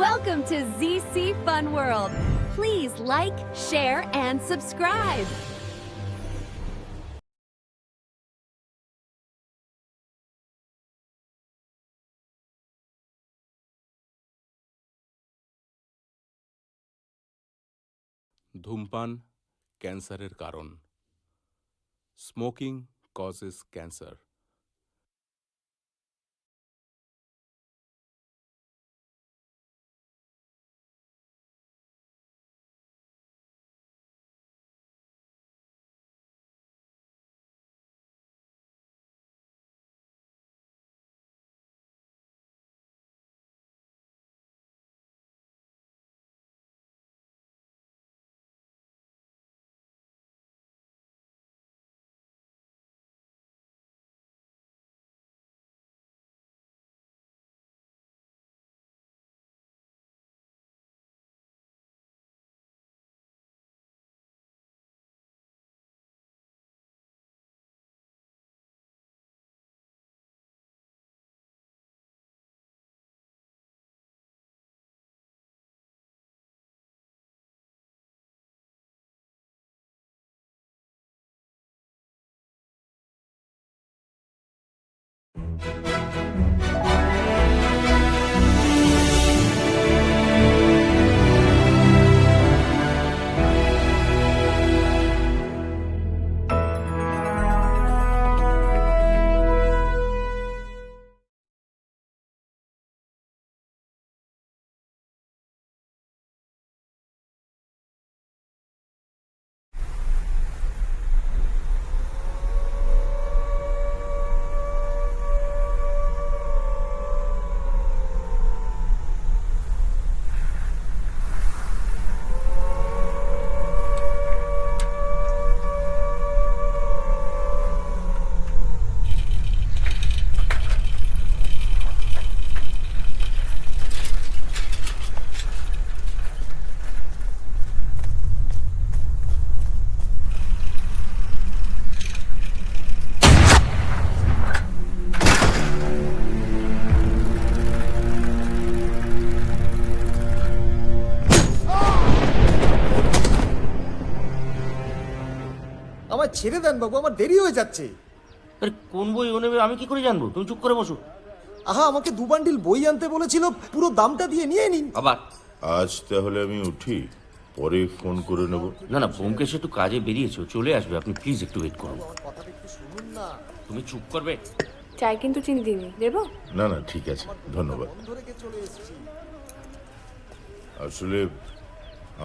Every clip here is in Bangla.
Welcome to ZC Fun World. Please like, share, and subscribe. ধূমপান ক্যান্সারের কারণ। Smoking causes cancer. আমার ছেড়ে দেন বাবু, আমার দেরি হয়ে যাচ্ছে। আরে কোন বই ও নেবে আমি কি করে জানবো? তুমি চুপ করে বসো। আহা, আমাকে 2 বান্ডিল বই আনতে বলেছিল, পুরো দামটা দিয়ে নিয়ে নিন। আবার আজ তাহলে আমি উঠি, পরে ফোন করে নেব। না না, ব্যোমকেশ একটু কাজে বেরিয়েছে, ও চলে আসবে, আপনি প্লিজ একটু ওয়েট করুন। কথাটা একটু শুনুন না। তুমি চুপ করবে? চাই কিন্তু চিনি দিইনি, দেবো? না না, ঠিক আছে, ধন্যবাদ। বন্ধ রেখে চলে এসেছি। আসলে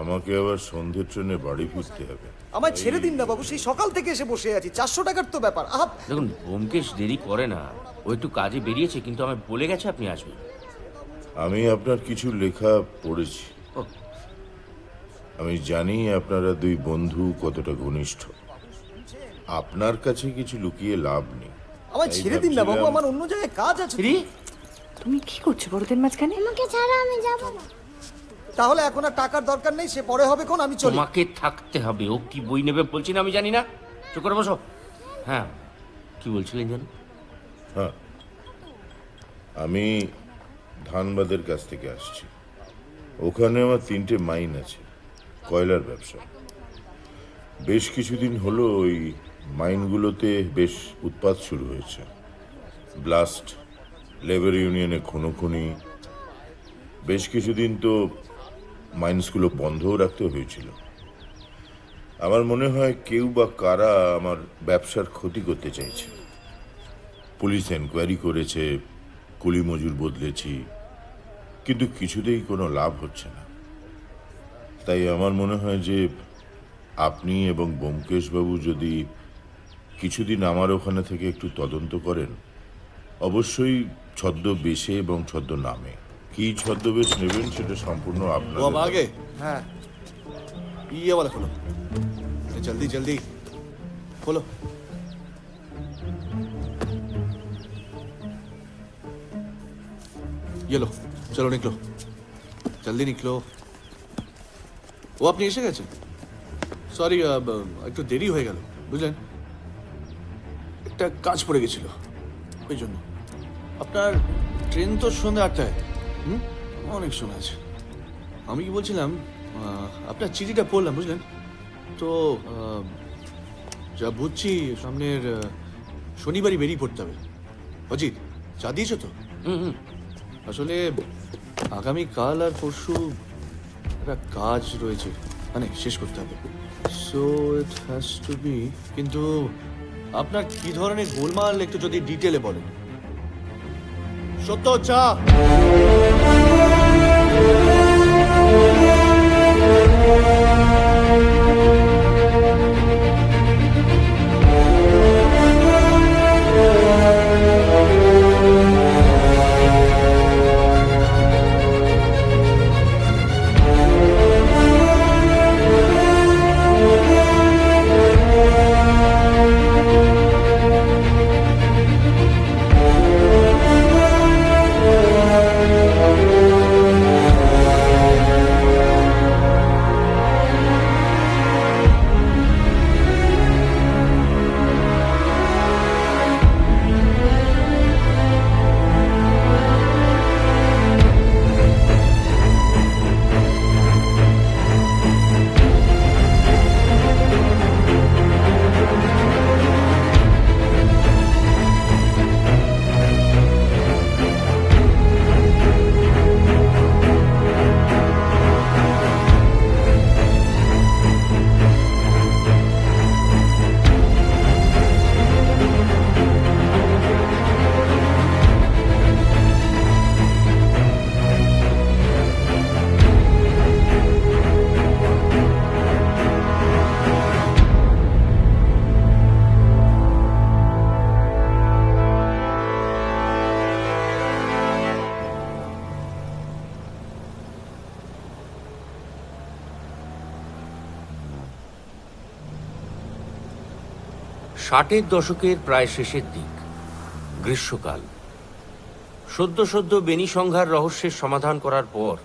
আমাকে আবার সন্ধ্যের ট্রেনে বাড়ি ফিরতে হবে। আমায় ছেড়ে দিন না বাবু, সেই সকাল থেকে এসে বসে আছি। 400 টাকার তো ব্যাপার। আহা, দেখুন, ব্যোমকেশ দেরি করে না, ও একটু কাজে বেরিয়েছে, কিন্তু আমায় বলে গেছে আপনি আসবেন। আমি আপনার কিছু লেখা পড়েছি। ও, আমি জানি আপনারা 2 বন্ধু কতটা ঘনিষ্ঠ। আপনার কাছে কিছু লুকিয়ে লাভ নেই। আমায় তাই ছেড়ে দিন না বাবু, ভাবছিলাম- আমার অন্য জায়গায় কাজ আছে। রি, তুমি কি করছো বড়দের মাঝখানে? আমাকে ছাড়া আমি যাব না। তাহলে এখন আর টাকার দরকার নেই, সে পরে হবে কোন, আমি চলি। তোমাকে থাকতে হবে। ও কি বই নেবে বলছি না আমি জানি না? চুপ করে বসো। হ্যাঁ, কি বলছিলেন জানো? হ্যাঁ, আমি ধানবাদের কাছ থেকে আসছি। ওখানে আমার 3টে মাইন আছে, কয়লার ব্যবসা। বেশ কিছুদিন হলো ওই মাইনগুলোতে বেশ উৎপাত শুরু হয়েছে। ব্লাস্ট, লেবার ইউনিয়নে খুনোখুনি। বেশ কিছুদিন তো মাইন্সগুলো বন্ধও রাখতে হয়েছিল। আমার মনে হয় কেউ বা কারা আমার ব্যবসার ক্ষতি করতে চাইছে। পুলিশ এনকোয়ারি করেছে, কুলি মজুর বদলেছি, কিন্তু কিছুতেই কোনো লাভ হচ্ছে না। তাই আমার মনে হয় যে আপনি এবং ব্যোমকেশবাবু যদি কিছুদিন আমার ওখানে থেকে একটু তদন্ত করেন, অবশ্যই ছদ্মবেশে এবং ছদ্মনামে। কি ছদ্মবেশ নেবেন সেটা সম্পূর্ণ আপনার। वो अब आ गए। হ্যাঁ, ये वाला खोलो, जल्दी जल्दी खोलो। ये लो, चलो निकलो, जल्दी निकलो। ও আপনি এসে গেছেন? সরি, একটু দেরি হয়ে গেল, বুঝলেন, একটা কাজ পড়ে গেছিল, ওই জন্য। আপনার ট্রেন তো সন্ধ্যে 8টায়। অনেক শোনা আছে। আমি কি বলছিলাম, আপনার চিঠিটা পড়লাম বুঝলেন তো, যা বুঝছি সামনের শনিবারই বেরিয়ে পড়তে হবে। অজিত চা দিয়েছো তো? আসলে আগামী কাল আর পরশু একটা কাজ রয়েছে, মানে শেষ করতে হবে। So it has to be. কিন্তু আপনার কি ধরনের গোলমাল একটু যদি ডিটেলে বলেন। সত্য চা। ষাটের দশকের প্রায় শেষের দিক, গ্রীষ্মকাল। সদ্য সদ্য বেনি সংঘার রহস্যের সমাধান করার পর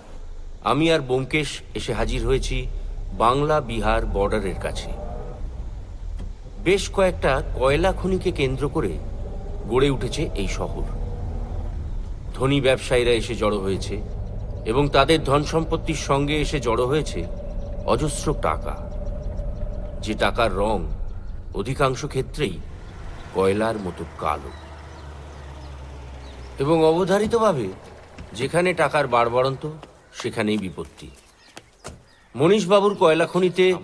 আমি আর ব্যোমকেশ এসে হাজির হয়েছি বাংলা বিহার বর্ডারের কাছে। বেশ কয়েকটা কয়লা খনিকে কেন্দ্র করে গড়ে উঠেছে এই শহর। ধনী ব্যবসায়ীরা এসে জড়ো হয়েছে এবং তাদের ধন সম্পত্তির সঙ্গে এসে জড়ো হয়েছে অজস্র টাকা, যে টাকার রং অধিকাংশ ক্ষেত্রেই কয়লার মতো কালো। এবং অবধারিতভাবে যেখানে টাকার বাড়বাড়ন্ত সেখানেই বিপত্তি। মনীশবাবুর কয়লা খনিতে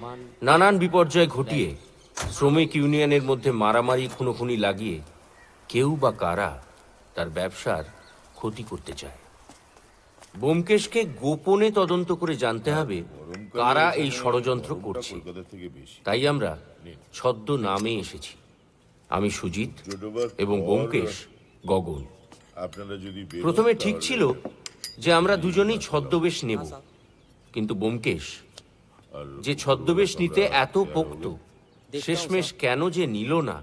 নানান বিপর্যয় ঘটিয়ে শ্রমিক ইউনিয়নের মধ্যে মারামারি খুনোখুনি লাগিয়ে কেউ বা কারা তার ব্যবসার ক্ষতি করতে চায়। ব্যোমকেশকে গোপনে তদন্ত করে জানতে হবে কারা এই ষড়যন্ত্র করছে। কলকাতা থেকে বেশি। তাই আমরা ছদ্ম নামে এসেছি। আমি সুজিত এবং ব্যোমকেশ গগন। আপনারা যদি বেরোন প্রথমে ঠিক তাহলে- ছিল যে আমরা দুজনেই ছদ্মবেশ নেব, কিন্তু ব্যোমকেশ যে ছদ্মবেশ নিতে এত পোক্ত, শেষমেশ কেন যে নিল না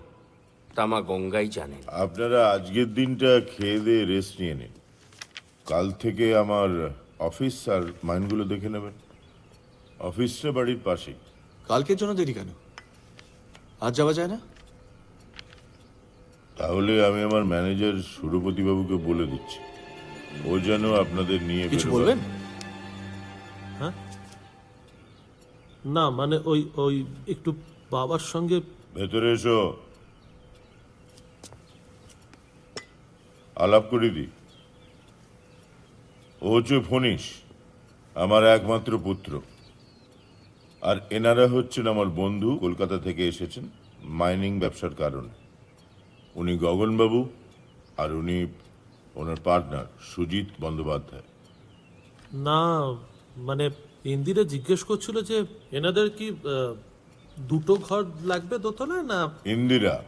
তা মা গঙ্গাই জানেন। আপনারা আজকের দিনটা খেয়ে দিয়ে রেস্ট নিয়ে নিন। কাল থেকে আমার অফিস আর মাইনগুলো দেখে নেবেন। অফিসটা বাড়ির পাশেই। কালকের জন্য দেরি কেন? আজ যাওয়া যায় না? তাহলে আমি আমার ম্যানেজার সুরপতি বাবুকে বলে দিচ্ছি, ও যেন আপনাদের নিয়ে কিছু বেরোবার- বলবেন? না মানে ওই ওই একটু বাবার সঙ্গে। ভেতরে এসো, আলাপ করে দি। ও হচ্ছে ফণীশ, আমার একমাত্র পুত্র। আর এনারা হচ্ছেন আমার বন্ধু, কলকাতা থেকে এসেছেন মাইনিং ব্যবসার কারণে। উনি গগনবাবু আর উনি ওনার পার্টনার সুজিত বন্দ্যোপাধ্যায়। না মানে ইন্দিরা জিজ্ঞেস করছিল যে এনাদের কি দুটো ঘর লাগবে দোতলায় না। ইন্দিরা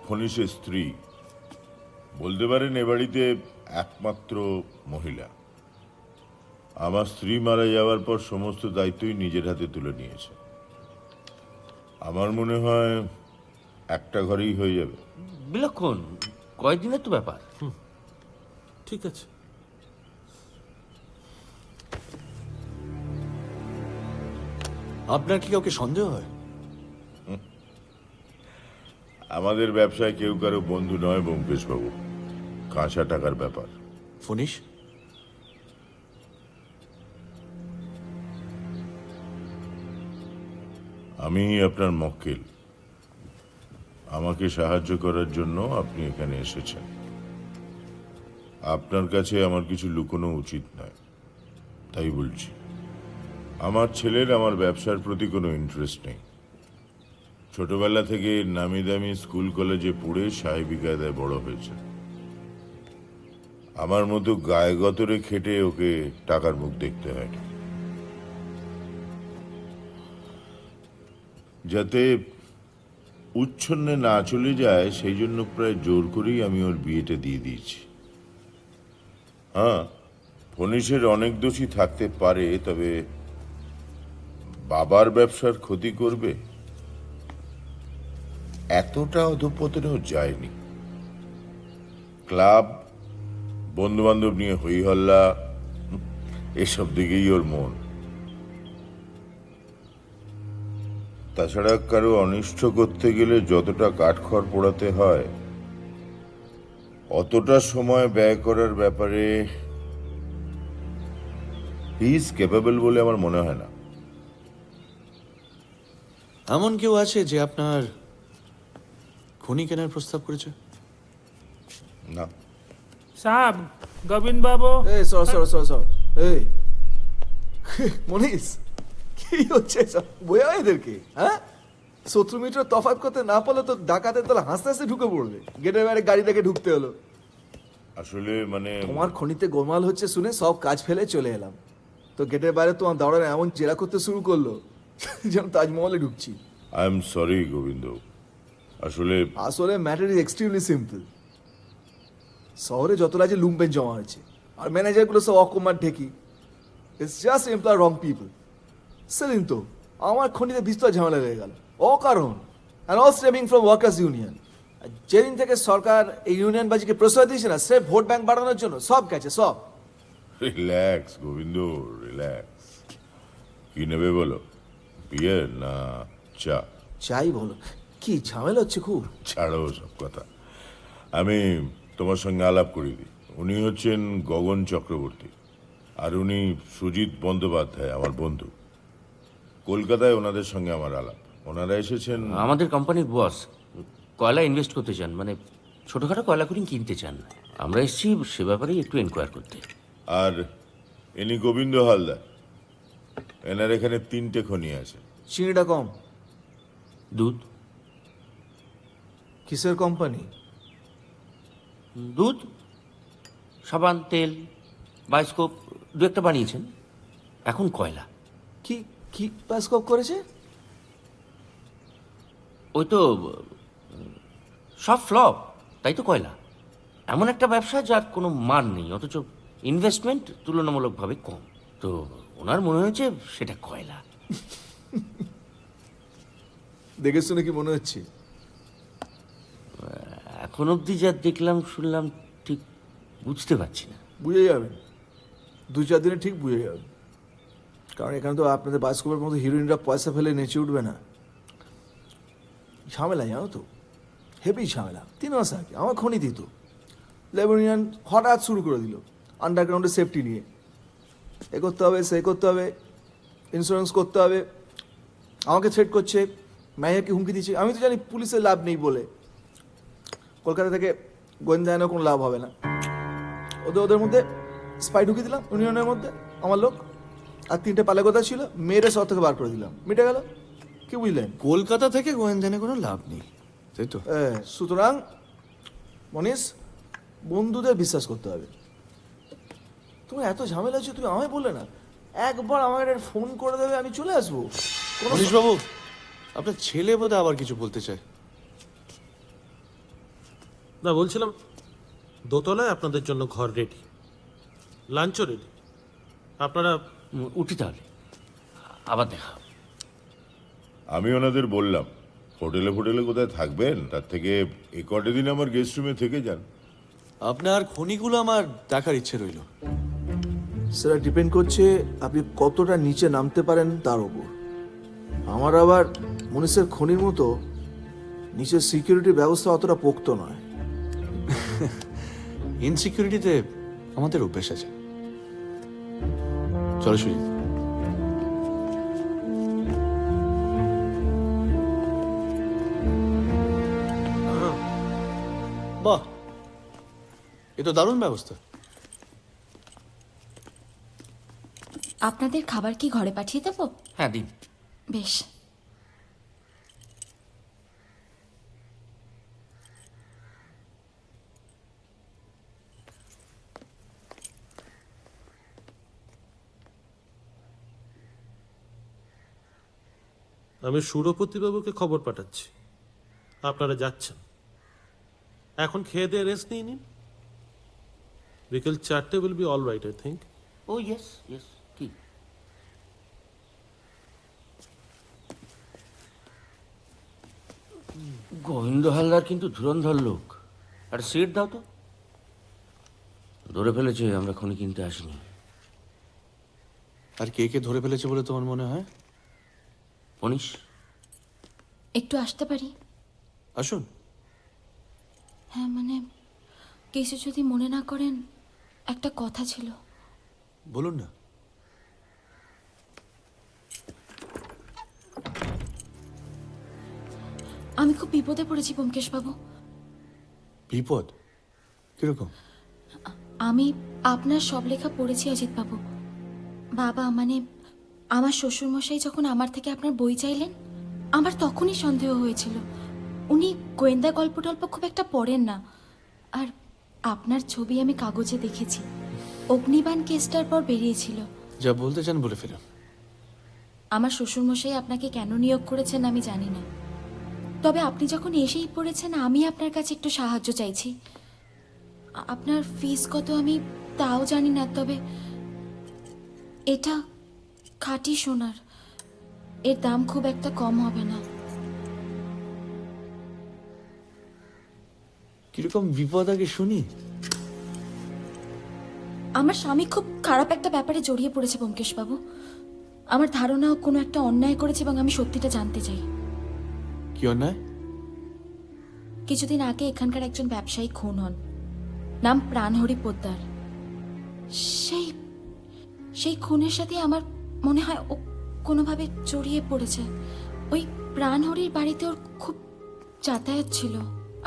ফণীশের স্ত্রী, বলতে পারেন এ বাড়িতে একমাত্র মহিলা। আমার স্ত্রী মারা যাওয়ার পর সমস্ত দায়িত্বই নিজের হাতে তুলে নিয়েছে। আমার মনে হয় একটা ঘরেই হয়ে যাবে। বিলক্ষণ, কয়েকদিনের তো ব্যাপার। ঠিক আছে। আপনার কি কাউকে সন্দেহ হয়? আমাদের ব্যবসায় কেউ কারো বন্ধু নয় ব্যোমকেশ বাবু, কাঁচা টাকার ব্যাপার। ফণীশ, আমি আপনার মক্কেল। আমাকে সাহায্য করার জন্য আপনি এখানে এসেছেন। আপনার কাছে আমার কিছু লুকোনো উচিত নয়, তাই বলছি। আমার ছেলের আমার ব্যবসার প্রতি কোনো ইন্টারেস্ট নেই। ছোটবেলা থেকে নামি দামি স্কুল কলেজে পড়ে সাহেবি কায়দায় বড় হয়েছে। আমার মতো গায়ে গতরে খেটে ওকে টাকার মুখ দেখতে হয়নি। যাতে উচ্ছন্নে না চলে যায় সেই জন্য প্রায় জোর করেই আমি ওর বিয়েটা দিয়ে দিয়েছি। হ্যাঁ, ফনিশের অনেক দোষী থাকতে পারে, তবে বাবার ব্যবসার ক্ষতি করবে এতটা অধঃপতনেও যায়নি। ক্লাব, বন্ধু বান্ধব নিয়ে হই হল্লা, এসব দিকেই ওর মন। তাছাড়া কারো অনিষ্ট করতে গেলে যতটা কাঠখড় পোড়াতে হয় অতটা সময় ব্যয় করার ব্যাপারে হি ইজ ক্যাপেবল বলে আমার মনে হয় না। এমন কেউ আছে যে আপনার খনি কেনার প্রস্তাব করেছে? না, साहब गोविंद बाबू এই সর এই মনীষ, কি হচ্ছে সব? বইয়া এদেরকে, হ্যাঁ? 70 মিটার তফাৎ করতে না পারলে তো ডাকাতের দল হাসতে হাসতে ঢুকে পড়বে। গেটের বাইরে গাড়ি রেখে ঢুকতে হলো। আসলে মানে তোমার খনিতে গোলমাল হচ্ছে শুনে সব কাজ ফেলে চলে এলাম। তো গেটের বাইরে তোমার দাঁড়ানো এমন জেরা করতে শুরু করলো যেন তাজমহলে ঢুকছি। I am sorry Gobinda. আসলে ম্যাটার ইজ এক্সট্রিমলি সিম্পল। শহরে যত রাজ্যে লুম্পেন জমা হয়েছে, আর ম্যানেজারগুলো সব অকমার ঢেকি। It's just employ wrong people. সেদিন তো আমার খনিতে বিস্তর ঝামেলা হয়ে গেল অকারণ, and all stemming from workers union. যেদিন থেকে সরকার এই ইউনিয়নবাজিকে প্রশ্রয় দিয়েছে না, স্রেফ ভোট ব্যাংক বাড়ানোর জন্য, সব গেছে সব। Relax Gobinda, relax. কি নেবে বলো, বিয়ার না চা? চাই বলো, কি ঝামেলা হচ্ছে খুব? ছাড়ো সব কথা। আমি তোমার সঙ্গে আলাপ করিয়ে দিই। উনি হচ্ছেন গগন চক্রবর্তী, আর উনি সুজিত বন্দ্যোপাধ্যায়, আমার বন্ধু। কলকাতায় ওনাদের সঙ্গে আমার আলাপ। ওনারা এসেছেন। আমাদের কোম্পানির বস কয়লা ইনভেস্ট করতে চান, মানে ছোটখাটো কয়লা খনি কিনতে চান। আমরা এসেছি সে ব্যাপারে একটু এনকোয়ার করতে। আর ইনি গোবিন্দ হালদার। এনার এখানে 3টে খনি আছে। চিনিটা কম? দুধ। কিসের কোম্পানি? দুধ, সাবান, তেল, বায়োস্কোপ দু একটা বানিয়েছেন। এখন কয়লা। কি কি বায়োস্কোপ করেছে? ওই তো সব ফ্লপ, তাই তো কয়লা। এমন একটা ব্যবসা যার কোনো মান নেই, অথচ ইনভেস্টমেন্ট তুলনামূলকভাবে কম। তো ওনার মনে হয়েছে সেটা কয়লা। দেখে শুনে কি মনে হচ্ছে? এখন অবধি যা দেখলাম শুনলাম ঠিক বুঝতে পারছি না। বুঝে যাবেন, 2-4 দিনে ঠিক বুঝে যাবেন। কারণ এখানে তো আপনাদের বায়োস্কোপের মতো হিরোইনরা পয়সা ফেলে নেচে উঠবে না। ঝামেলা জানো তো, হেভি ঝামেলা। 3 মাস আগে আমার খনি দিত, লেবার ইউনিয়ন হঠাৎ শুরু করে দিল আন্ডারগ্রাউন্ডে সেফটি নিয়ে। এ করতে হবে, সে করতে হবে, ইন্স্যুরেন্স করতে হবে। আমাকে থ্রেট করছে, ম্যানেজারকে হুমকি দিচ্ছে। আমি তো জানি পুলিশের লাভ নেই বলে, কলকাতা থেকে গোয়েন্দা এনে কোনো লাভ হবে না। ওদের মধ্যে স্পাই ঢুকিয়ে দিলাম ইউনিয়নের মধ্যে, আমার লোক। আর 3টে পালে কথা ছিল, মেয়েরা শহর থেকে বার করে দিলাম, মিটে গেল। কি বুঝলেন? কলকাতা থেকে গোয়েন্দানে কোনো লাভ নেই, তাই তো? সুতরাং মনীষ, বন্ধুদের বিশ্বাস করতে হবে। তোমার এত ঝামেলা হচ্ছে, তুমি আমায় বললে না? একবার আমাকে ফোন করে দেবে, আমি চলে আসবো। মনীশবাবু, আপনার ছেলে বোধহয় আবার কিছু বলতে চায়। না, বলছিলাম দোতলায় আপনাদের জন্য ঘর রেডি, লাঞ্চও রেডি। আপনারা উঠি তাহলে, আবার দেখা। আমি ওনাদের বললাম হোটেলে কোথায় থাকবেন, তার থেকে এই কটা দিন আমার গেস্ট রুমে থেকে যান। আপনার খনিগুলো আমার দেখার ইচ্ছে রইল। সেটা ডিপেন্ড করছে আপনি কতটা নিচে নামতে পারেন তার উপর। আমার আবার মনীষের খনির মতো নিচের সিকিউরিটি ব্যবস্থা অতটা পোক্ত নয়। ইনসিকিউরিটিতে আমাদের অভ্যেস আছে। চলো সুজিত। তো দারুণ ব্যবস্থা। আপনাদের খাবার কি ঘরে পাঠিয়ে দেবো? হ্যাঁ দিন। বেশ। আমি সুরপতিবাবুকে খবর পাঠাচ্ছি আপনারা যাচ্ছেন। এখন খেয়ে দিয়ে রেস্ট নিয়ে নিন। বিকেল 4টে will be all right I think. ও ইয়েস ইয়েস, ঠিক। গোবিন্দ হালদার কিন্তু ধুরন্ধর লোক। আর সিট দাও তো। ধরে ফেলেছে আমরা খনি কিনতে আসিনি। আর কে কে ধরে ফেলেছে বলে তোমার মনে হয়? মনীষ, একটু আসতে পারি? আসুন। হ্যাঁ, মানে কিছু যদি মনে না করেন, একটা কথা ছিল। বলুন না। আমি খুব বিপদে পড়েছি ব্যোমকেশবাবু। বিপদ? কিরকম? আমি আপনার সব লেখা পড়েছি অজিতবাবু। বাবা, মানে আমার শ্বশুরমশাই যখন আমার থেকে আপনার বই চাইলেন, আমার তখনই সন্দেহ হয়েছিল। উনি গোয়েন্দা গল্প টল্প খুব একটা পড়েন না। আর আপনার ছবি আমি কাগজে দেখেছি, অগ্নিবাণ কেসটার পর বেরিয়েছিল। যা বলতে চান বলে ফেলুন। আমার শ্বশুরমশাই আপনাকে কেন নিয়োগ করেছেন আমি জানি না, তবে আপনি যখন এসেই পড়েছেন আমি আপনার কাছে একটু সাহায্য চাইছি। আপনার ফিস কত আমি তাও জানি না, তবে এটা খাঁটি সোনার, এর দাম খুব একটা কম হবে না। কিরকম বিপদ আগে শুনি। আমার স্বামী খুব খারাপ একটা ব্যাপারে জড়িয়ে পড়েছে ব্যোমকেশবাবু। আমার ধারণা ও কোনো একটা অন্যায় করেছে এবং আমি সত্যিটা জানতে চাই। কি অন্যায়? কিছুদিন আগে এখানকার একজন ব্যবসায়ী খুন হন, নাম প্রাণহরি পোদ্দার। সেই খুনের সাথে আমার মনে হয় ও কোনোভাবে জড়িয়ে পড়েছে। ওই প্রাণহরির বাড়িতে ওর খুব যাতায়াত ছিল,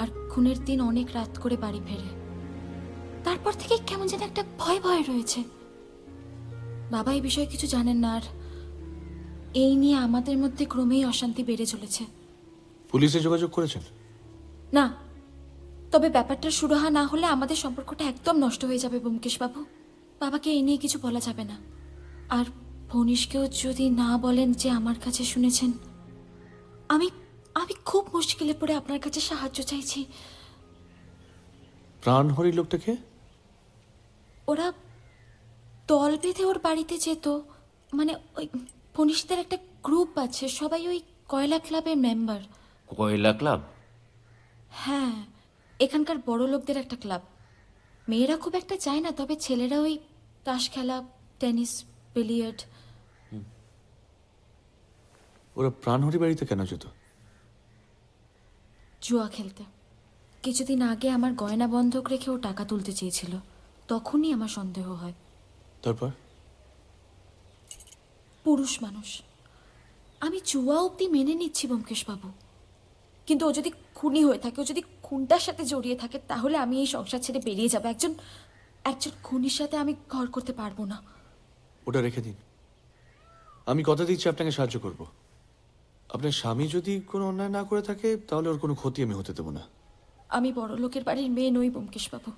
আর খুনের দিন অনেক রাত করে বাড়ি ফেরে। তারপর থেকে কেমন যেন একটা ভয় ভয় রয়েছে। বাবা এই বিষয়ে কিছু জানেন না, আর এই নিয়ে আমাদের মধ্যে ক্রমেই অশান্তি বেড়ে চলেছে। পুলিশে যোগাযোগ করেছেন? না, তবে ব্যাপারটা সুরাহা না হলে আমাদের সম্পর্কটা একদম নষ্ট হয়ে যাবে ব্যোমকেশবাবু। বাবাকে এই নিয়ে কিছু বলা যাবে না। আর ভনিশকেও যদি না বলেন যে আমার কাছে শুনেছেন, আমি আমি খুব মুশকিলে পড়ে আপনার কাছে সাহায্য চাইছি। প্রাণহরি লোকটাকে? ওরা দল বেঁধে ওর বাড়িতে যেত, মানে ওই ভনিশদের একটা গ্রুপ আছে, সবাই ওই কয়লা ক্লাবের মেম্বার। কয়লা ক্লাব? হ্যাঁ, এখানকার বড় লোকদের একটা ক্লাব। মেয়েরা খুব একটা চায় না, তবে ছেলেরা ওই তাস খেলা, টেনিস, বিলিয়ার্ড। ওরা প্রাণহরি বাড়িতে কেন যেত? জুয়া খেলতে। কিছুদিন আগে আমার গয়না বন্ধক রেখে ও টাকা তুলতে চেয়েছিল, তখনই আমার সন্দেহ হয়। তারপর? পুরুষ মানুষ, আমি জুয়া অবধি মেনে নিচ্ছি ব্যোমকেশবাবু, কিন্তু ও যদি খুনি হয়ে থাকে, ও যদি খুনটার সাথে জড়িয়ে থাকে, তাহলে আমি এই সংসার ছেড়ে বেরিয়ে যাবো। একজন খুনির সাথে আমি ঘর করতে পারবো না। ওটা রেখে দিন। আমি কথা দিচ্ছি আপনাকে সাহায্য করব। আপনার স্বামী যদি কোনো অন্যায় না করে থাকে, তাহলে ওর কোনো ক্ষতি আমি হতে দেবো না। আমি বড় লোকের বাড়ির মেয়ে নই ব্যোমকেশবাবু,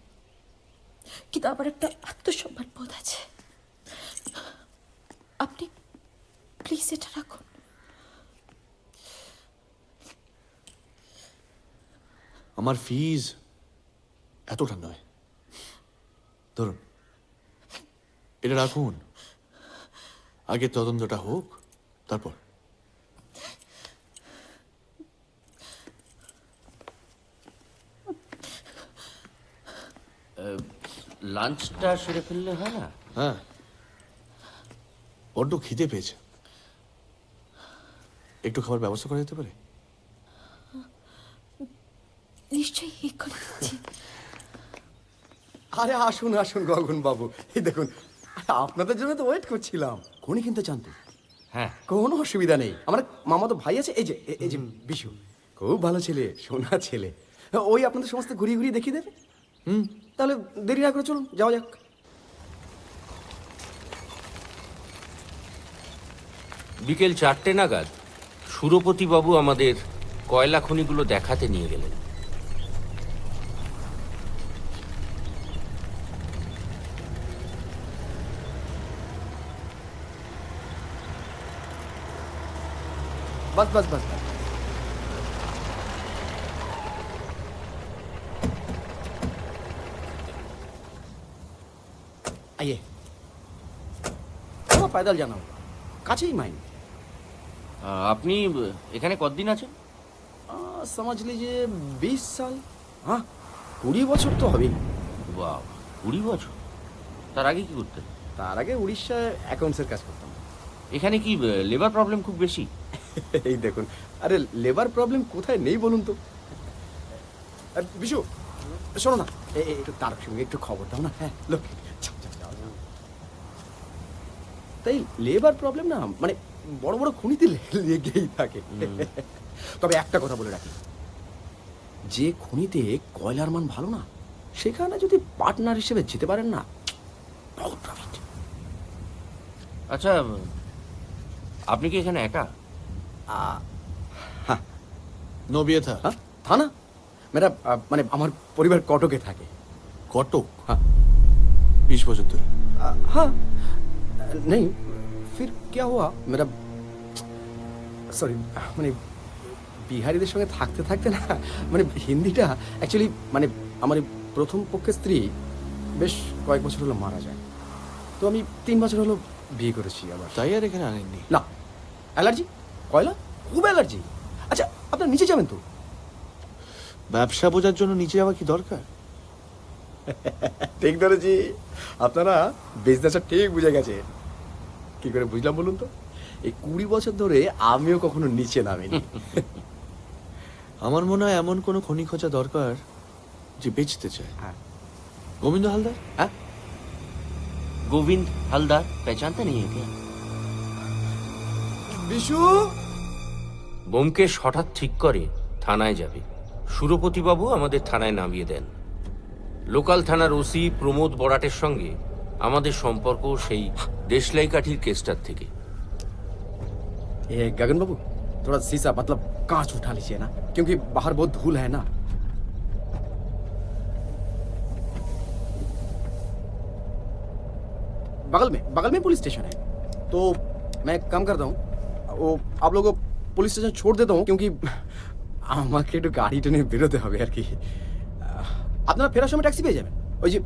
কিন্তু আমার একটা আত্মসম্মান বোধ আছে। আপনি প্লিজ এটা রাখুন। আমার ফিজ এতটা নয়, ধরুন এটা রাখুন। আগে তদন্তটা হোক, তারপর। লাঞ্চটা সেরে ফেললে হয় না? হ্যাঁ, বড্ড খিদে পেয়েছে। একটু খাবার ব্যবস্থা করা যেতে পারে? নিশ্চয়ই এই করে দিচ্ছি। আরে আসুন আসুন গগন বাবু, এই দেখুন আপনাদের জন্য তো ওয়েট করছিলাম। কোনি কিনতে চান তো? হ্যাঁ। কোনো অসুবিধা নেই, আমার মামাতো ভাই আছে, এই যে বিশু, খুব ভালো ছেলে, সোনা ছেলে। ওই আপনাদের সমস্ত ঘুরিয়ে ঘুরিয়ে দেখিয়ে দেবে। তাহলে দেরি না করে চলুন, যাওয়া যাক। বিকেল 4টে নাগাদ সুরপতিবাবু আমাদের কয়লা খনিগুলো দেখাতে নিয়ে গেলেন। बस बस बस बस। आइए, थोड़ा पैदल जाना होगा, काछी माइन। আপনি এখানে কতদিন আছেন? समझ लीजिए 20 साल। हाँ, 20 বছর তো হবেই। বাহ, 20 বছর। তার আগে কি করতেন? তার আগে উড়িষ্যায় অ্যাকাউন্টসের কাজ করতাম। এখানে কি লেবার প্রবলেম খুব বেশি? এই দেখুন, আরে লেবার প্রবলেম কোথায় নেই বলুন তো। বিশু, শোনো না, একটু তার সঙ্গে একটু খবর দাও না। হ্যাঁ, লোক তাই লেবার প্রবলেম না, মানে বড় বড় খনিতে লেগেই থাকে। তবে একটা কথা বলে রাখি, যে খনিতে কয়লার মান ভালো না, সেখানে যদি পার্টনার হিসেবে যেতে পারেন না, বহুত প্রফিট। আচ্ছা, আপনি কি এখানে একা? নো বিয়ে থা? हाँ था ना, मेरा मैंने আমার পরিবার কটকে থাকে। কটক? हाँ 20 বছর ধরে? हाँ नहीं, फिर क्या हुआ, मेरा সরি, মানে বিহারিদের সঙ্গে থাকতে থাকতে না, মানে হিন্দিটা অ্যাকচুয়ালি, মানে আমার এই প্রথম পক্ষের স্ত্রী বেশ কয়েক বছর হলো মারা যায়, তো আমি 3 বছর হলো বিয়ে করেছি আবার। তাই আর এখানে আনেননি? না, অ্যালার্জি, কয়লা খুব অ্যালার্জি। আচ্ছা, আপনার নিচে যাবেন তো? ব্যবসা বোঝার জন্য নিচে যাওয়া কি দরকার? ঠিক ধরেছি, আপনারা বিজনেসটা ঠিক বুঝে গেছে। কি করে বুঝলাম বলুন তো? এই 20 বছর ধরে আমিও কখনো নিচে নামিনি। আমার মনে হয় এমন কোনো খনি খোঁজা দরকার যে বেচতে চায়। হ্যাঁ। গোবিন্দ হালদার? হ্যাঁ, গোবিন্দ হালদার পেচানতে নেই क्या? বিশু। ব্যোমকেশ হঠাৎ ঠিক করে থানায় যাবে। সুরপতিবাবু আমাদের থানায় নামিয়ে দেন। লোকাল থানার ওসি প্রমোদ বরাটের সঙ্গে আমাদের সম্পর্ক সেই দেশলাই কাঠির কেসটার থেকে। ए गगन बाबू, थोड़ा शीशा मतलब कांच उठा लीजिए ना, क्योंकि बाहर बहुत धूल है ना। बगल में पुलिस स्टेशन है, तो मैं एक काम करता हूँ, वो आप लोगों को पुलिस स्टेशन छोड़ देता हूँ, क्योंकि আমাকে একটু গাড়ি টেনে বেরোতে হবে আর কি। আপনারা ফেরার সময় ট্যাক্সি পেয়ে যাবেন। ওই যে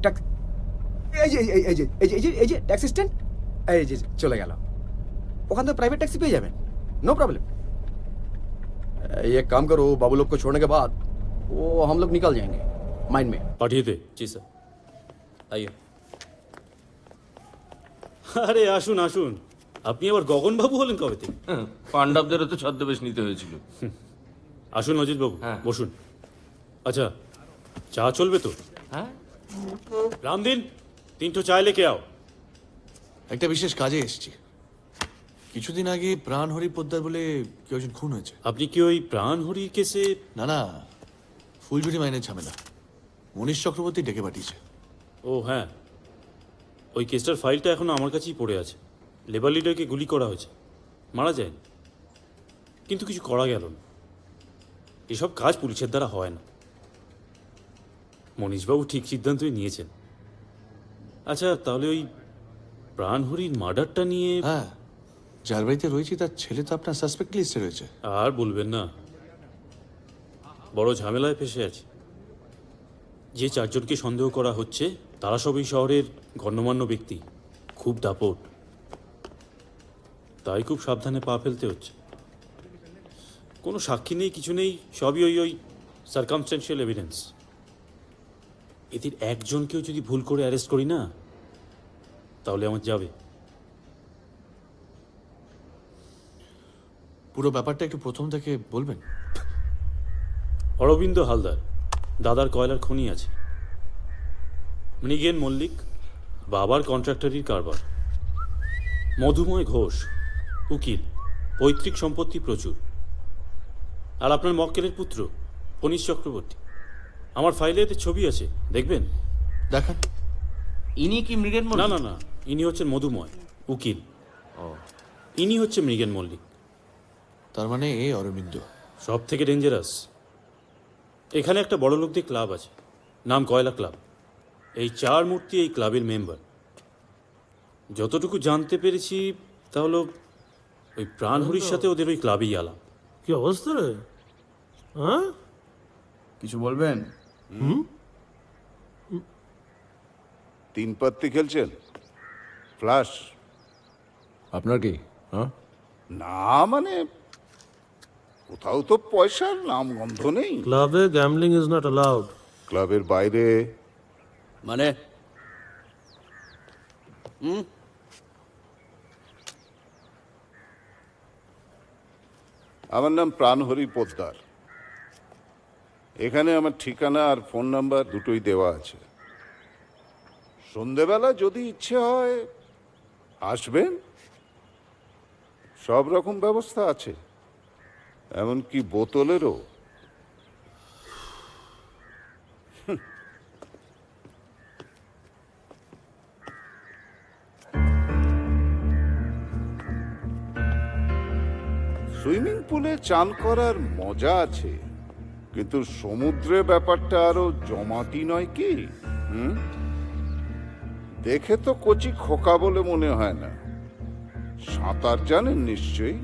এই যে ট্যাক্সি স্ট্যান্ড, এই যে চলে গেল, ওখান থেকে प्राइवेट टैक्सी पे जाए, नो प्रॉब्लम। ये काम करो, बाबू लोग को छोड़ने के बाद वो हम लोग निकल जाएंगे माइंड में। पाठिए दे। जी सर, आइए। আরে আসুন আসুন, আপনি আবার গগন বাবু হলেন কবে থেকে? পাণ্ডবদেরও তো ছদ্মবেশ নিতে হয়েছিল। আসুন অজিত বাবু, হ্যাঁ। বসুন। আচ্ছা, চা চলবে তো? হ্যাঁ, রামদিন, 3 চায় লেকে আও। একটা বিশেষ কাজে এসেছি। কিছুদিন আগে প্রাণহরি পোদ্দার বলে কেউ একজন খুন হয়েছে। আপনি কি ওই প্রাণহরির কেসে? না না, ফুলঝুরি মাইনের ঝামেলা। মনীশ চক্রবর্তী ডেকে পাঠিয়েছে। ও হ্যাঁ, ওই কেসটার ফাইলটা এখন আমার কাছেই পড়ে আছে। লেবার লিডারকে গুলি করা হয়েছে, মারা যায়নি, কিন্তু কিছু করা গেল না। এসব কাজ পুলিশের দ্বারা হয় না। মনীশবাবু ঠিক সিদ্ধান্তই নিয়েছেন। আচ্ছা, তাহলে ওই প্রাণহরির মার্ডারটা নিয়ে? হ্যাঁ, যার বাড়িতে রয়েছে তার ছেলে তো আপনার সাসপেক্ট লিস্টে রয়েছে। আর বলবেন না, বড় ঝামেলায় ফেসে আছে। যে 4 জনকে সন্দেহ করা হচ্ছে তারা সবই শহরের গণ্যমান্য ব্যক্তি, খুব দাপট। তাই খুব সাবধানে পা ফেলতে হচ্ছে। কোনো সাক্ষী নেই, কিছু নেই, সবই ওই সার্কামস্ট্যান্সিয়াল এভিডেন্স। এদের একজনকেও যদি ভুল করে অ্যারেস্ট করি না, তাহলে আমার যাবে। পুরো ব্যাপারটা একটু প্রথম থেকে বলবেন? অরবিন্দ হালদার, দাদার কয়লার খনি আছে। মৃগেন মল্লিক, বাবার কন্ট্রাক্টরির কারবার। মধুময় ঘোষ, উকিল, পৈতৃক সম্পত্তি প্রচুর। আর আপনার মক্কেলের পুত্র মনীশ চক্রবর্তী, আমার ফাইলে এতে ছবি আছে, দেখবেন? দেখান। ইনি কি মৃগেন না মল্লিক? না না, ইনি হচ্ছেন মধুময়, উকিল। ইনি হচ্ছে মৃগেন মল্লিক, তার মানে এ অরবিন্দ। সব থেকে ডেঞ্জারাস। এখানে একটা বড় লোকদের ক্লাব আছে, নাম কয়লা ক্লাব। এই 4 মূর্তি এই ক্লাবের মেম্বার। যতটুকু জানতে পেরেছি তাহলে ওই প্রাণহরির সাথে ওদের ওই ক্লাবেই আলাপ। কি অবস্থা রে? হ্যাঁ, কিছু বলবেন? 3 পাত্তি খেলছেন? ফ্লাশ? আপনার কি? হ্যাঁ, না মানে কোথাও তো পয়সার নাম গন্ধ নেই। ক্লাবে গ্যামলিং ইজ নট অ্যালাউড। ক্লাবের বাইরে মানে আমার নাম প্রাণহরি পোদ্দার। এখানে আমার ঠিকানা আর ফোন নাম্বার দুটোই দেওয়া আছে। সন্ধেবেলা যদি ইচ্ছে হয় আসবেন, সব রকম ব্যবস্থা আছে, এমনকি বোতলেরও। সুইমিং পুলে চান করার মজা আছে, কিন্তু সমুদ্রে ব্যাপারটা আরো জমাটি নয় কি? দেখে তো কচি খোকা বলে মনে হয় না। সাঁতার জানেন নিশ্চয়ই?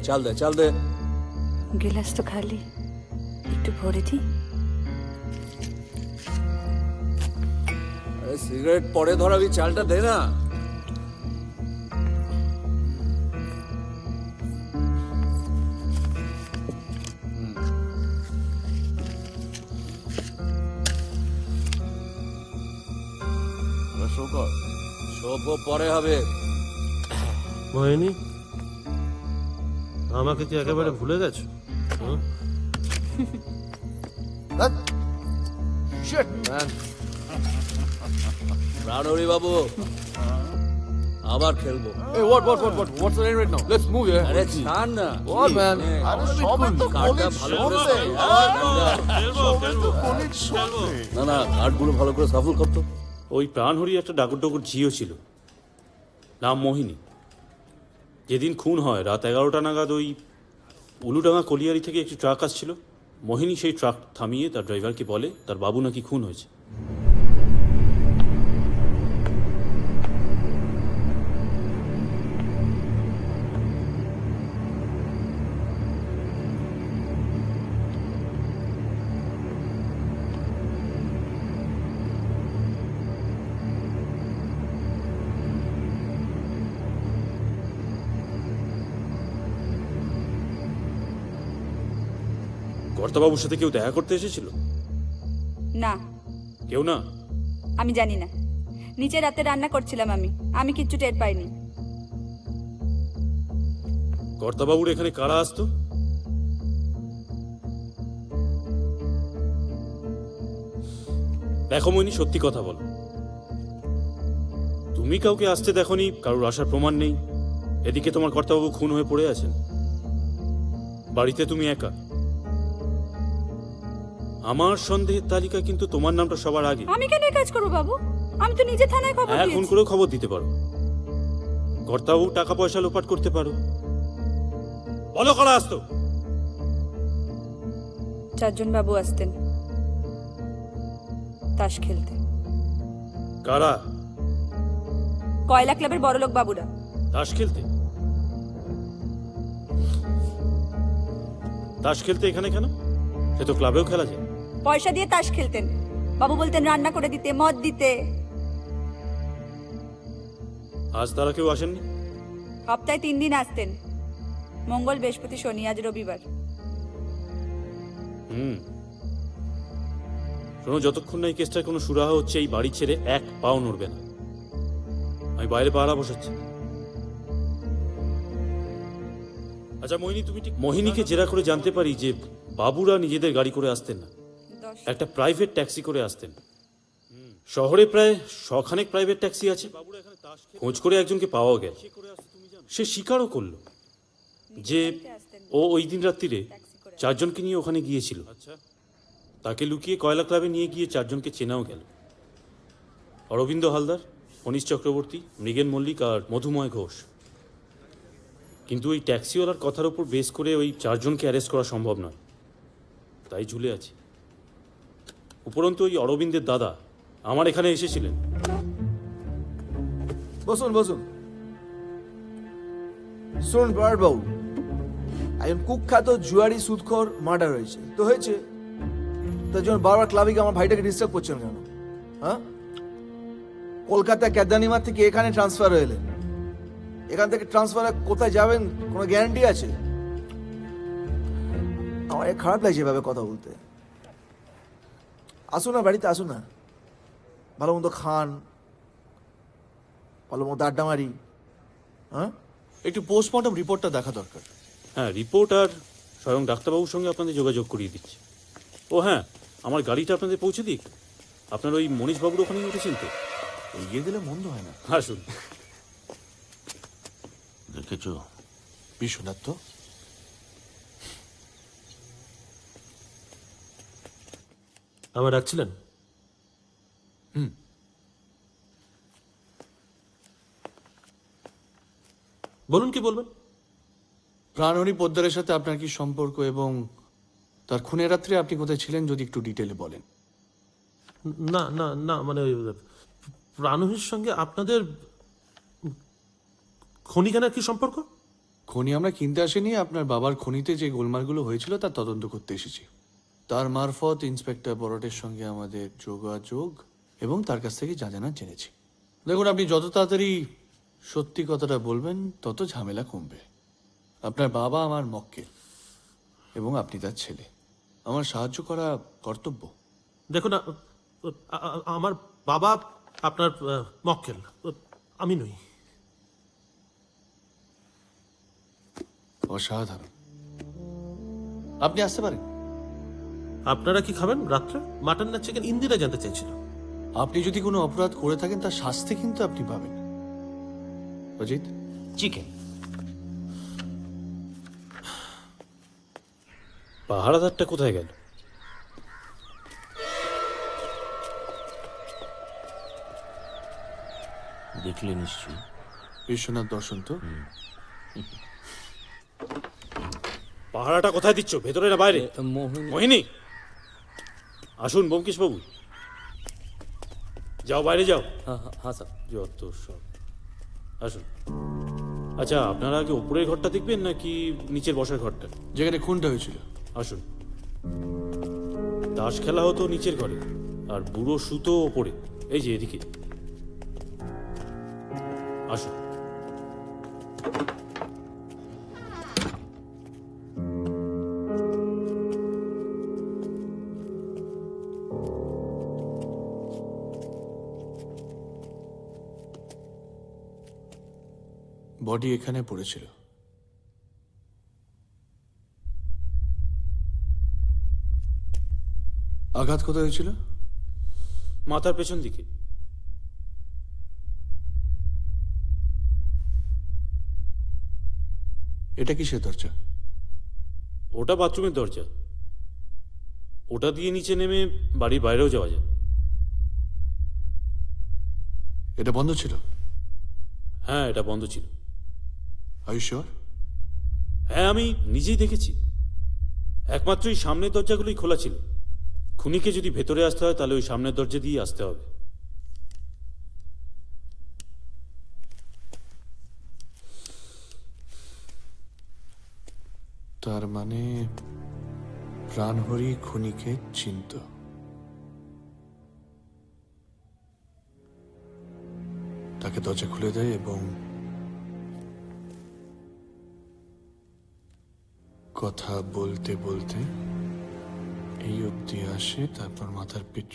চাল দে, চাল দে। গিলাস তো খালি, একটু ভরে দি। আরে সিগারেট পরে ধরাবি, চালটা দে না। সব পরে হবে। মোহিনী, আমাকে কি একেবারে ভুলে গেছো? প্রাণহরি বাবু, আবার খেলবো। আরে ছাড় না। কার্ডটা ভালো করে না না, কার্ডগুলো ভালো করে সাফল করতো। ওই প্রাণহরি একটা ডাগর ডগর ঝিও ছিল, নাম মোহিনী। যেদিন খুন হয় রাত 11টা নাগাদ ওই উলুডাঙ্গা কলিয়ারি থেকে একটি ট্রাক আসছিল। মোহিনী সেই ট্রাক থামিয়ে তার ড্রাইভারকে বলে তার বাবু নাকি খুন হয়েছে। কর্তাবাবুর সাথে কেউ দেখা করতে এসেছিল? না, কেউ না? আমি জানি না। নিচে রাতে রান্না করছিলাম আমি কিচ্ছু টের পাইনি। কর্তাবাবুর এখানে কারা আসতো? দেখো মোহিনী, সত্যি কথা বলো। তুমি কাউকে আসতে দেখোনি, কারোর আসার প্রমাণ নেই। এদিকে তোমার কর্তাবাবু খুন হয়ে পড়ে আছেন, বাড়িতে তুমি একা। আমার সন্দেহের তালিকা কিন্তু তোমার নামটা সবার আগে। আমি কেন এই কাজ করবো বাবু? আমি তো নিজে থানায় খবর এখন দিয়েছি। করেও খবর দিতে পারো। কর্তাবাবু টাকা পয়সা লোপাট করতে পারো। বলো কারা আসতো? 4 জন বাবু আসতেন তাস খেলতে। কারা? কয়লা ক্লাবের বড়লোক বাবুরা। তাস খেলতে? তাস খেলতে এখানে কেন? সে তো ক্লাবেও খেলা যায়। পয়সা দিয়ে তাস খেলতেন। বাবু বলতেন রান্না করে দিতে, মদ দিতে। আজ তারা কেউ আসেননি? সপ্তাহে 3 দিন আসতেন, মঙ্গল, বৃহস্পতি, শনি, আজ রবিবার। শোনো, যতক্ষণ না এই কেসটার কোনো সুরাহা হচ্ছে এই বাড়ি ছেড়ে এক পাও নড়বে না। আমি বাইরে পাহারা বসাচ্ছি। আচ্ছা মোহিনী, তুমি ঠিক মোহিনীকে জেরা করে জানতে পারি যে বাবুরা নিজেদের গাড়ি করে আসতেন না, একটা প্রাইভেট ট্যাক্সি করে আসতেন। শহরে প্রায় শখানেক প্রাইভেট ট্যাক্সি আছে, খোঁজ করে একজনকে পাওয়া গেল। সে স্বীকারও করলো যে ও ওই দিন রাত্রিরে 4 জনকে নিয়ে ওখানে গিয়েছিল। তাকে লুকিয়ে কয়লা ক্লাবে নিয়ে গিয়ে 4 জনকে চেনাও গেল। অরবিন্দ হালদার, অনিশ চক্রবর্তী, মৃগেন মল্লিক আর মধুময় ঘোষ। কিন্তু ওই ট্যাক্সিওয়ালার কথার উপর বেস করে ওই 4 জনকে অ্যারেস্ট করা সম্ভব নয়, তাই ঝুলে আছে। উপরন্তু ওই অরবিন্দের দাদা আমার এখানে এসেছিলেন। বসুন বসুন। শুনুন বাবু, একজন কুখ্যাত জুয়ারি সুদখোর মার্ডার হয়েছে তো হয়েছে, তার জন্য বারবার ক্লাবে গিয়ে আমার ভাইটাকে ডিস্টার্ব করছেন কেন? হ্যাঁ, কলকাতা ক্যাদানিমার থেকে এখানে ট্রান্সফার হয়ে এলেন, এখান থেকে ট্রান্সফার কোথায় যাবেন কোনো গ্যারান্টি আছে? আমার খারাপ লাগছে এভাবে কথা বলতে। আসুন না, বাড়িতে আসুন না, ভালো মতো খান, ভালো মতো আড্ডা মারি। হ্যাঁ, একটু পোস্টমর্টম রিপোর্টটা দেখা দরকার। হ্যাঁ, রিপোর্ট আর স্বয়ং ডাক্তারবাবুর সঙ্গে আপনাদের যোগাযোগ করিয়ে দিচ্ছি। ও হ্যাঁ, আমার গাড়িটা আপনাদের পৌঁছে দিক। আপনার ওই মনীশবাবুর ওখানেই উঠেছেন তো? এগিয়ে দিলে মন্দ হয় না। আসুন। দেখেছ বিশ্বনাথ তো আমার ডাকছিলেন? বলুন, কি বলবেন? প্রাণহরি পোদ্দারের সাথে আপনার কি সম্পর্ক এবং তার খুনের রাত্রে আপনি কোথায় ছিলেন যদি একটু ডিটেলে বলেন। না না না, মানে ওই প্রাণহীর সঙ্গে আপনাদের খনিখানার কি সম্পর্ক? খনি আমরা কিনতে আসিনি, আপনার বাবার খনিতে যে গোলমালগুলো হয়েছিল তার তদন্ত করতে এসেছি। তার মারফত ইন্সপেক্টর বরটের সঙ্গে আমাদের যোগাযোগ এবং তার কাছ থেকে যা জানার জেনেছি। দেখুন, আপনি যত তাড়াতাড়ি সত্যি কথাটা বলবেন তত ঝামেলা কমবে। আপনার বাবা আমার মক্কেল এবং আপনি তার ছেলে, আমার সাহায্য করা কর্তব্য। দেখুন, আমার বাবা আপনার মক্কেল, আমি নই। অসাধারণ, আপনি আসতে পারেন। আপনারা কি খাবেন রাত্রে? মাটন না চিকেন? ইন্দিরা জানতে চাইছিল। আপনি যদি কোনো অপরাধ করে থাকেন তার শাস্তি কিন্তু আপনি পাবেন। অজিত, চিকেন। পাহারাদারটা কোথায় গেল? দেখলে নিশ্চয়ই। বিশ্বনাথ দর্শন তো? পাহারাটা কোথায় দিচ্ছ, ভেতরে না বাইরে? মোহিনী, আসুন ব্যোমকেশ বাবু। যাও, বাইরে যাও। হ্যাঁ স্যার। যত সব। আসুন। আচ্ছা, আপনারা আগে উপরের ঘরটা দেখবেন নাকি নিচের বসার ঘরটা? যেখানে খুনটা হয়েছিল। আসুন। তাস খেলা হতো নিচের ঘরে, আর বুড়ো সুতো ওপরে, এই যে এদিকে। আসুন। বডি এখানে পড়েছিল। আঘাত কোথায় হয়েছিল? মাথার পেছন দিকে। এটা কিসের দরজা? ওটা বাথরুমের দরজা। ওটা দিয়ে নিচে নেমে বাড়ির বাইরেও যাওয়া যায়। এটা বন্ধ ছিল? হ্যাঁ, এটা বন্ধ ছিল। Are you sure? হ্যাঁ, আমি নিজেই দেখেছি। একমাত্র এই সামনের দরজাগুলোই খোলা ছিল। খুনিকে যদি ভেতরে আসতে হয় তাহলে ওই সামনের দরজা দিয়ে আসতে হবে। তার মানে প্রাণহরি খুনিকে চিনত। তাকে দরজা খুলে দেয় এবং কথা বলতে বলতে এই অবধি আসে, তারপর মাথার পিঠ।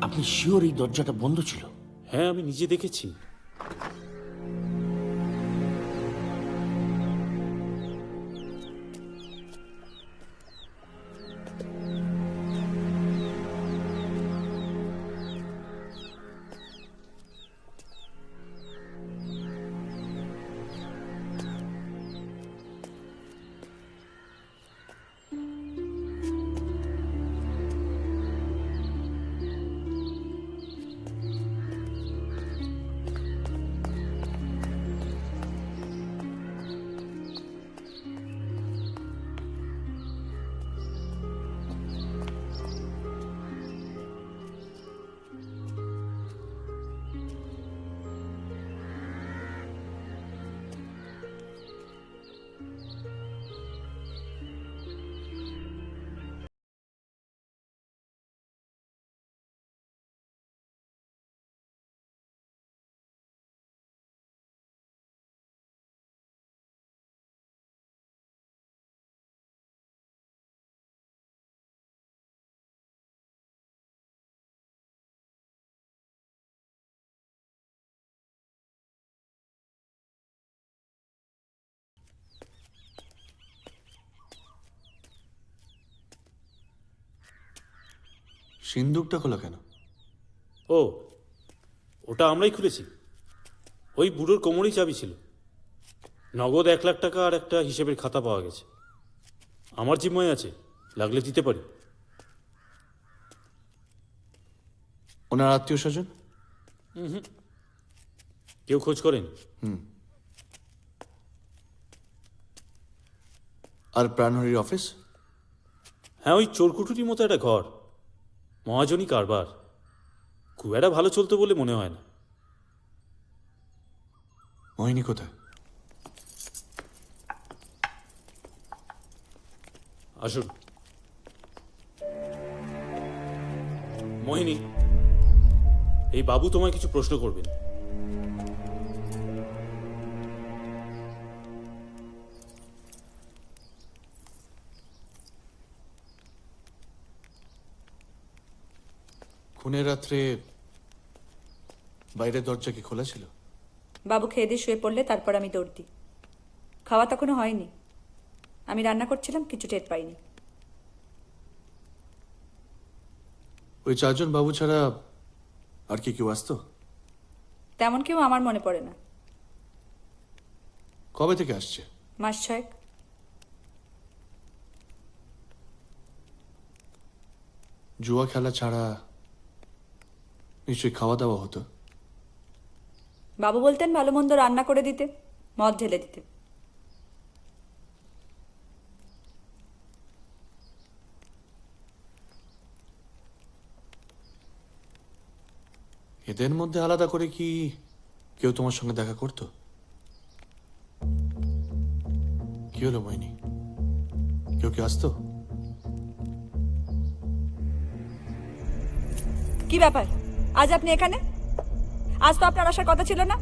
আপনি শিওর এই দরজাটা বন্ধ ছিল? হ্যাঁ, আমি নিজে দেখেছি। সিন্দুকটা খোলা কেন? ও, ওটা আমরাই খুলেছি। ওই বুড়োর কোমরেই চাবি ছিল। নগদ 1 লাখ টাকা আর একটা হিসেবের খাতা পাওয়া গেছে। আমার জিম্মায় আছে, লাগলে দিতে পারি। ওনার আত্মীয় স্বজন? কেউ খোঁজ করেন? আর প্রাণহরির অফিস? হ্যাঁ, ওই চোরকুটুরির মতো একটা ঘর। মহাজনী কারবার, খুব একটা ভালো চলতো বলে মনে হয় না। মোহিনী কোথায়? আসুন। মোহিনী, এই বাবু তোমায় কিছু প্রশ্ন করবেন। খুনের রাত্রে বাইরের দরজা কি খোলা ছিল? বাবু খেয়ে দিয়ে শুয়ে পড়লে তারপর আমি দৌড় দিই। খাওয়া তখনও হয়নি, আমি রান্না করছিলাম, কিছু টের পাইনি। ওই 4 জন বাবু ছাড়া আর কি কেউ আসতো? তেমন কেউ আমার মনে পড়ে না। কবে থেকে আসছে? মাস 6। জুয়া খেলা ছাড়া নিশ্চয়ই খাওয়া দাওয়া হতো। বাবু বলতেন ভালো মন্দ রান্না করে দিতে, মদ ঢেলে দিতে। এদের মধ্যে আলাদা করে কি কেউ তোমার সঙ্গে দেখা করতো? কি হলো মোহিনী, কেউ কি আসতো? কি ব্যাপার, আজ আপনি এখানে? আজ তো আপনার আসার কথা ছিল না।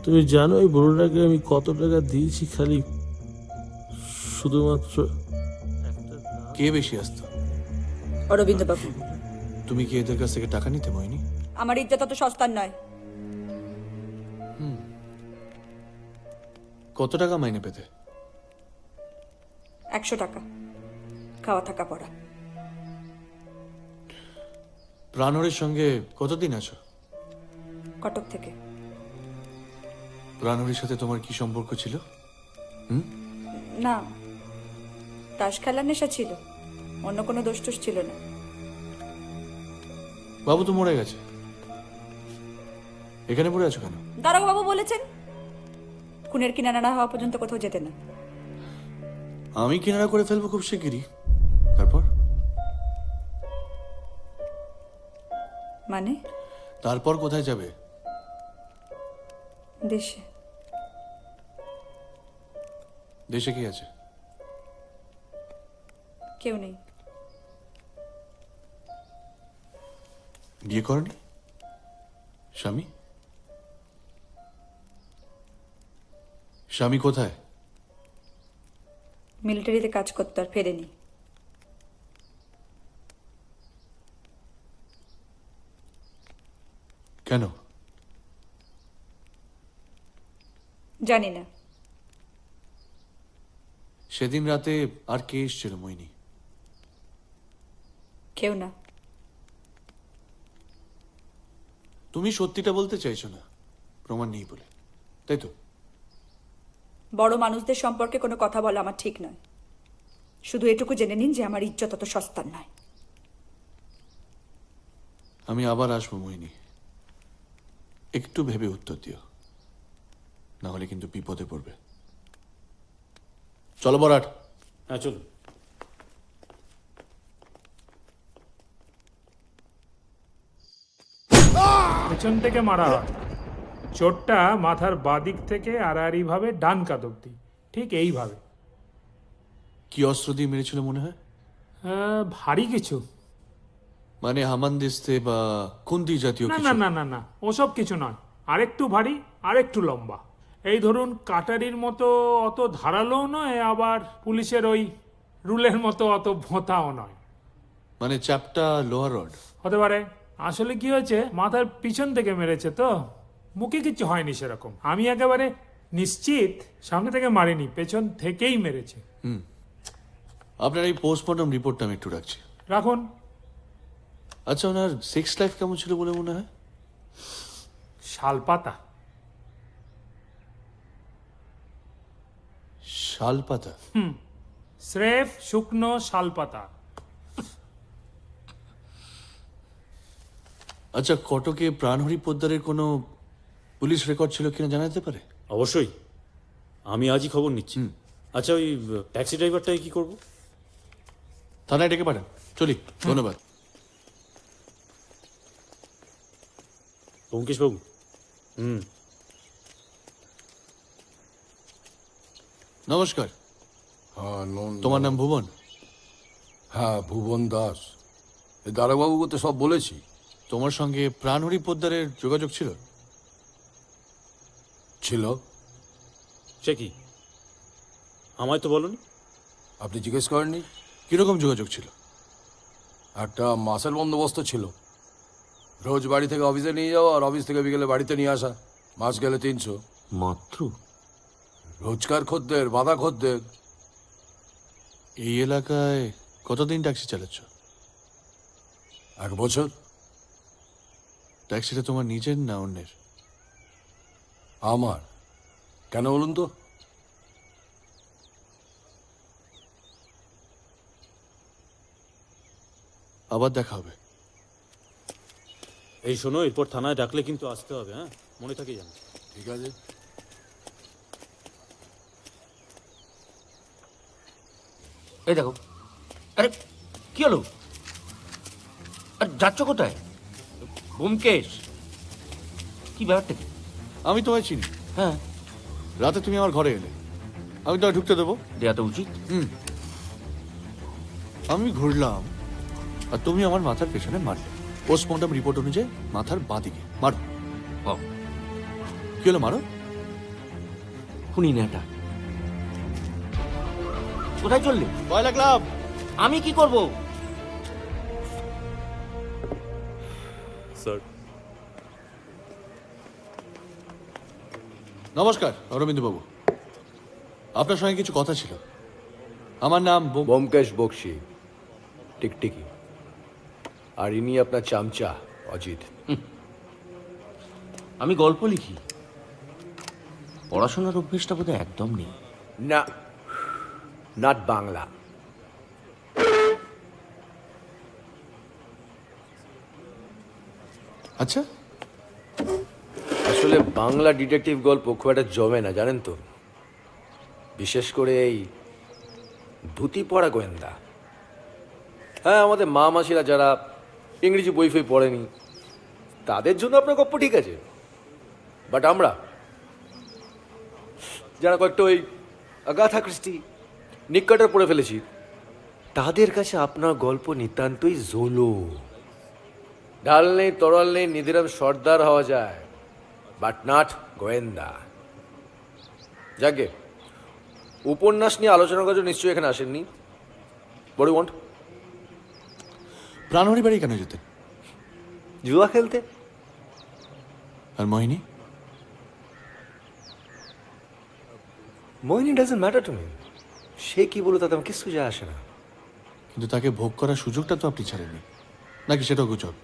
তুমি জানো ওই বুড়োটাকে আমি কত টাকা দিয়েছি খালি শুধুমাত্র একটা কে বেশি আসতো? অরবিন্দ বাবু। তুমি কি এদের কাছ থেকে টাকা নিতে মোহিনী? আমার ইজ্জত অত সস্তার নয়। কত টাকা মাইনে পেতে? 100 টাকা, খাওয়া থাকা পড়া। প্রাণহরির সঙ্গে কতদিন আছো? কটক থেকে। প্রাণহরির সাথে তোমার কি সম্পর্ক ছিল? না, তাস খেলার নেশা ছিল, অন্য কোনো দোষ টোষ ছিল না। বাবু তো মরে গেছে, এখানে পড়ে আছো কেন? দারোগা বাবু বলেছেন খুনের কিনারা না হওয়া পর্যন্ত কোথাও যেতে না। আমি কিনারা করে ফেলবো খুব শিগগিরই। তারপর? মানে? তারপর কোথায় যাবে? দেশে। দেশে কি আছে? কেউ নেই। বিয়ে করনি? স্বামী? স্বামী কোথায়? মিলিটারিতে কাজ করতে আর ফেরেনি। কেন? জানি না। সেদিন রাতে আর কে এসেছিল মোহিনী? কেউ না। তুমি সত্যিটা বলতে চাইছো না, প্রমাণ নেই বলে, তাই তো? বড় মানুষদের সম্পর্কে কোনো কথা বলা আমার ঠিক নয়। শুধু এটুকু জেনে নিন যে আমার ইজ্জত অত সস্তার নয়। আমি আবার আসবো মোহিনী, একটু ভেবে উত্তর দিও, না হলে কিন্তু বিপদে পড়বে। চলো বরাট। হ্যাঁ, চলুন। পেছন থেকে মারা হয়। চোটটা মাথার বাদিক থেকে আড়াআড়িভাবে ডান কাঁধ অব্দি, ঠিক এইভাবে। কি অস্ত্র দিয়ে মেরেছিল মনে হয়? ভারী কিছু। মানে হামানদিস্তে বা খুন্তি জাতীয় না কিছু? না না না না, ওসব কিছু নয়। আরেকটু ভারী, আরেকটু লম্বা। এই ধরুন কাটারির মতো অত ধারালোও নয়, আবার পুলিশের ওই রুলের মতো অত ভোঁতাও নয়। মানে চ্যাপটা লোহার রড। হতে পারে। আসলে কি হয়েছে, মাথার পিছন থেকে মেরেছে তো, মুখে কিছু হয়নি সেরকম। আমি একেবারে নিশ্চিত সামনে থেকে মারিনি, পেছন থেকেই মেরেছে। আপনার এই পোস্টমর্টম রিপোর্টটা আমি একটু রাখছি। রাখুন। আচ্ছা, ওনার সেক্স লাইফ কেমন ছিল বলে মনে হয়? শালপাতা। শালপাতা? স্রেফ শুকনো শালপাতা। আচ্ছা, কটকে প্রাণহরি পোদ্দারের কোনো পুলিশ রেকর্ড ছিল কিনা জানা যেতে পারে? অবশ্যই, আমি আজই খবর নিচ্ছি। আচ্ছা, ওই ট্যাক্সি ড্রাইভারটাকে কি করব? থানায় ডেকে পাঠান। চলি, ধন্যবাদ। ব্যোমকেশ বাবু। নমস্কার। হ্যাঁ, তোমার নাম ভুবন? হ্যাঁ, ভুবন দাস। এই দারোগাবুকে তো সব বলেছি। তোমার সঙ্গে প্রাণহরি পোদ্দারের যোগাযোগ ছিল? ছিল। সে কি, আমায় তো বলনি। আপনি জিজ্ঞেস করেননি? কিরকম যোগাযোগ ছিল? একটা মাসের বন্দোবস্ত ছিল। রোজ বাড়ি থেকে অফিসে নিয়ে যাওয়া আর অফিস থেকে বিকেলে বাড়িতে নিয়ে আসা। মাস গেলে 300 মাত্র। রোজকার খদ্দের, বাঁধা খদ্দের। এই এলাকায় কতদিন ট্যাক্সি চালাচ্ছ? 1 বছর। ট্যাক্সিটা তোমার নিজের না অন্যের? আমার। কেন বলুন তো? আবার দেখা হবে। এই শোনো, এরপর থানায় ডাকলে কিন্তু আসতে হবে, হ্যাঁ, মনে থাকে জানো। ঠিক আছে। এই দেখো। আরে কি হলো? আর যাচ্ছ কোথায়? ব্যোমকেশ, কি ব্যাপারটা কি? আমি তোমায় চিনি। হ্যাঁ, রাতে তুমি আমার ঘরে এলে, আমি তোমায় ঢুকতে দেবো? দেয়া তো উচিত। আমি ঘুরলাম আর তুমি আমার মাথার পেছনে মারলে। পোস্টমর্টম রিপোর্ট অনুযায়ী মাথার বাঁদিকে। মারো। কি হলো, মারো। খুনি নেটা। কোথায় চললে? কয়লা ক্লাব। আমি কি করব? স্যার। নমস্কার অরবিন্দ বাবু, আপনার সঙ্গে কিছু কথা ছিল। আমার নাম ব্যোমকেশ বক্সি, টিকটিকি। আর ইনি আপনার চামচা অজিত। আমি গল্প লিখি। পড়াশোনার অভ্যেসটা বোধহয় একদম নেই। না, নট বাংলা। আচ্ছা, আসলে বাংলা ডিটেকটিভ গল্প খুব একটা জমে না, জানেন তো। বিশেষ করে এই ধুতি পরা গোয়েন্দা। হ্যাঁ, আমাদের মা মাসিরা যারা ইংরেজি বই ফই পড়েনি তাদের জন্য আপনার গল্প ঠিক আছে, বাট আমরা যারা কয়েকটা ওই আগাথা ক্রিস্টি, নিক কাটার পড়ে ফেলেছি, তাদের কাছে আপনার গল্প নিতান্তই জোলো। ঢাল নেই, তরল নেই, নিধিরাম সর্দার হওয়া যায়, বাট নট গোয়েন্দা। যাকে উপন্যাস নিয়ে আলোচনা করার জন্য নিশ্চয়ই এখানে আসেননি। বড় ওয়ান্ট প্রাণহরি বাড়ি কেন যেতেন? জুয়া খেলতে। আর মোহিনী? মোহিনী ডাজন্ট ম্যাটার টু মি। সে কি বলো তাতে আমার কিছু যায় আসে না। কিন্তু তাকে ভোগ করার সুযোগটা তো আপনি ছাড়েননি, নাকি সেটাও গুজব?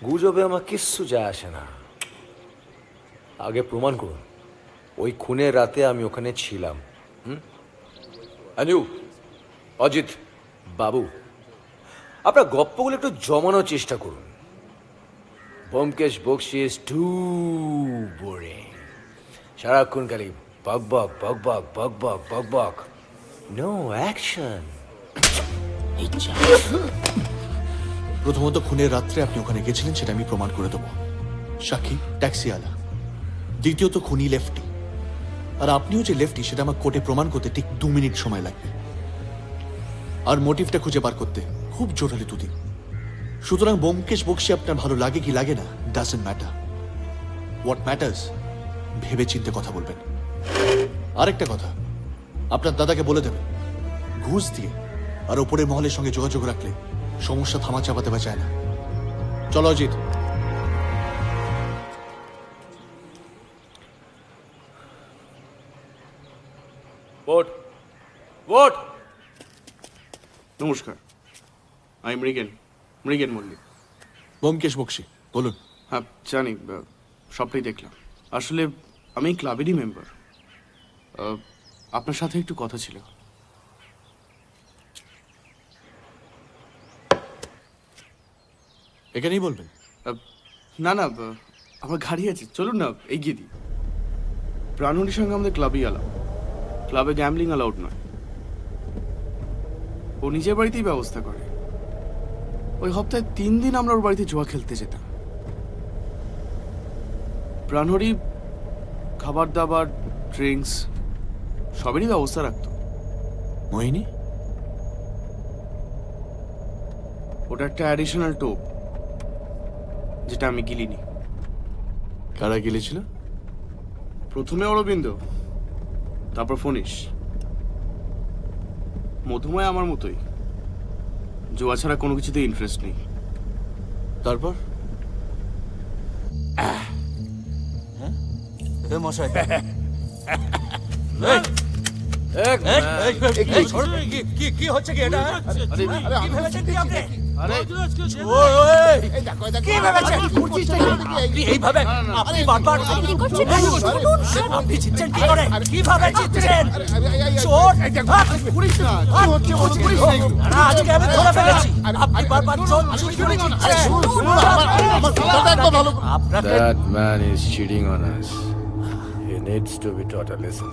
গুজবে আমার কিচ্ছু যায় আসে না। আগে প্রমাণ করুন ওই খুনের রাতে আমি ওখানে ছিলাম। অজিত বাবু, আপনার গপ্পগুলো একটু জমানোর চেষ্টা করুন। Byomkesh Bakshi is too boring. সারাক্ষণ খালি বক বক বক বক বক বক বক বক, নো অ্যাকশন। প্রথমত, খুনের রাত্রে আপনি ওখানে গেছিলেন সেটা আমি প্রমাণ করে দেবো। সাক্ষী ট্যাক্সিওয়ালা। দ্বিতীয়ত, খুনি লেফটি, আর আপনিও যে লেফটি সেটা আমার কোর্টে প্রমাণ করতে ঠিক 2 মিনিট সময় লাগবে। আর মোটিভটা খুঁজে বার করতে খুব জোরালি 2 দিন। সুতরাং ব্যোমকেশ বক্সি আপনার ভালো লাগে কি লাগে না ডাজন্ট ম্যাটার। হোয়াট ম্যাটার্স, ভেবে চিন্তে কথা বলবেন। আরেকটা কথা, আপনার দাদাকে বলে দেবেন ঘুষ দিয়ে আর ওপরের মহলের সঙ্গে যোগাযোগ রাখলে সমস্যা থামা চাপাতে বা চায় না। চলো অজিত। Vote vote. নমস্কার, আমি মৃগেন মল্লিক। ব্যোমকেশ বক্সী, বলুন। হ্যাঁ জানি, সবটাই দেখলাম। আসলে আমি ক্লাবেরই মেম্বার। আপনার সাথে একটু কথা ছিল। এখানেই বলবেন? না না, আমার গাড়ি আছে, চলুন না এগিয়ে দিই। প্রাণহরির সঙ্গে আমাদের ক্লাবেই অ্যালাউ। ক্লাবে গ্যাম্বলিং অ্যালাউড নয়। ও নিজের বাড়িতেই ব্যবস্থা করে। ওই সপ্তাহে 3 দিন আমরা ওর বাড়িতে জুয়া খেলতে যেতাম। প্রাণহরি খাবার দাবার, ড্রিঙ্কস সবেরই ব্যবস্থা রাখতো। মোহিনী? ওটা একটা অ্যাডিশনাল টোপ, যেটা আমি গিলিনি। কারা গিলেছিল? প্রথমে অরবিন্দ, তারপর ফণীশ। মধুময় আমার মতোই, জুয়া ছাড়া কোনো কিছুতে ইন্টারেস্ট নেই। তারপর? মশাই কি হচ্ছে কি এটা? কি ভেবেছেন কি আপনি? কি ভেবেছেন? এইভাবে আপনি বারবার আপনি জিতছেন কি করে? কিভাবে জিতছেন? চোর! আজকে আমি ধরে ফেলেছি আপনি বারবার চোর চুরি করে জিতছেন। That man is cheating on us. He needs to be taught a lesson.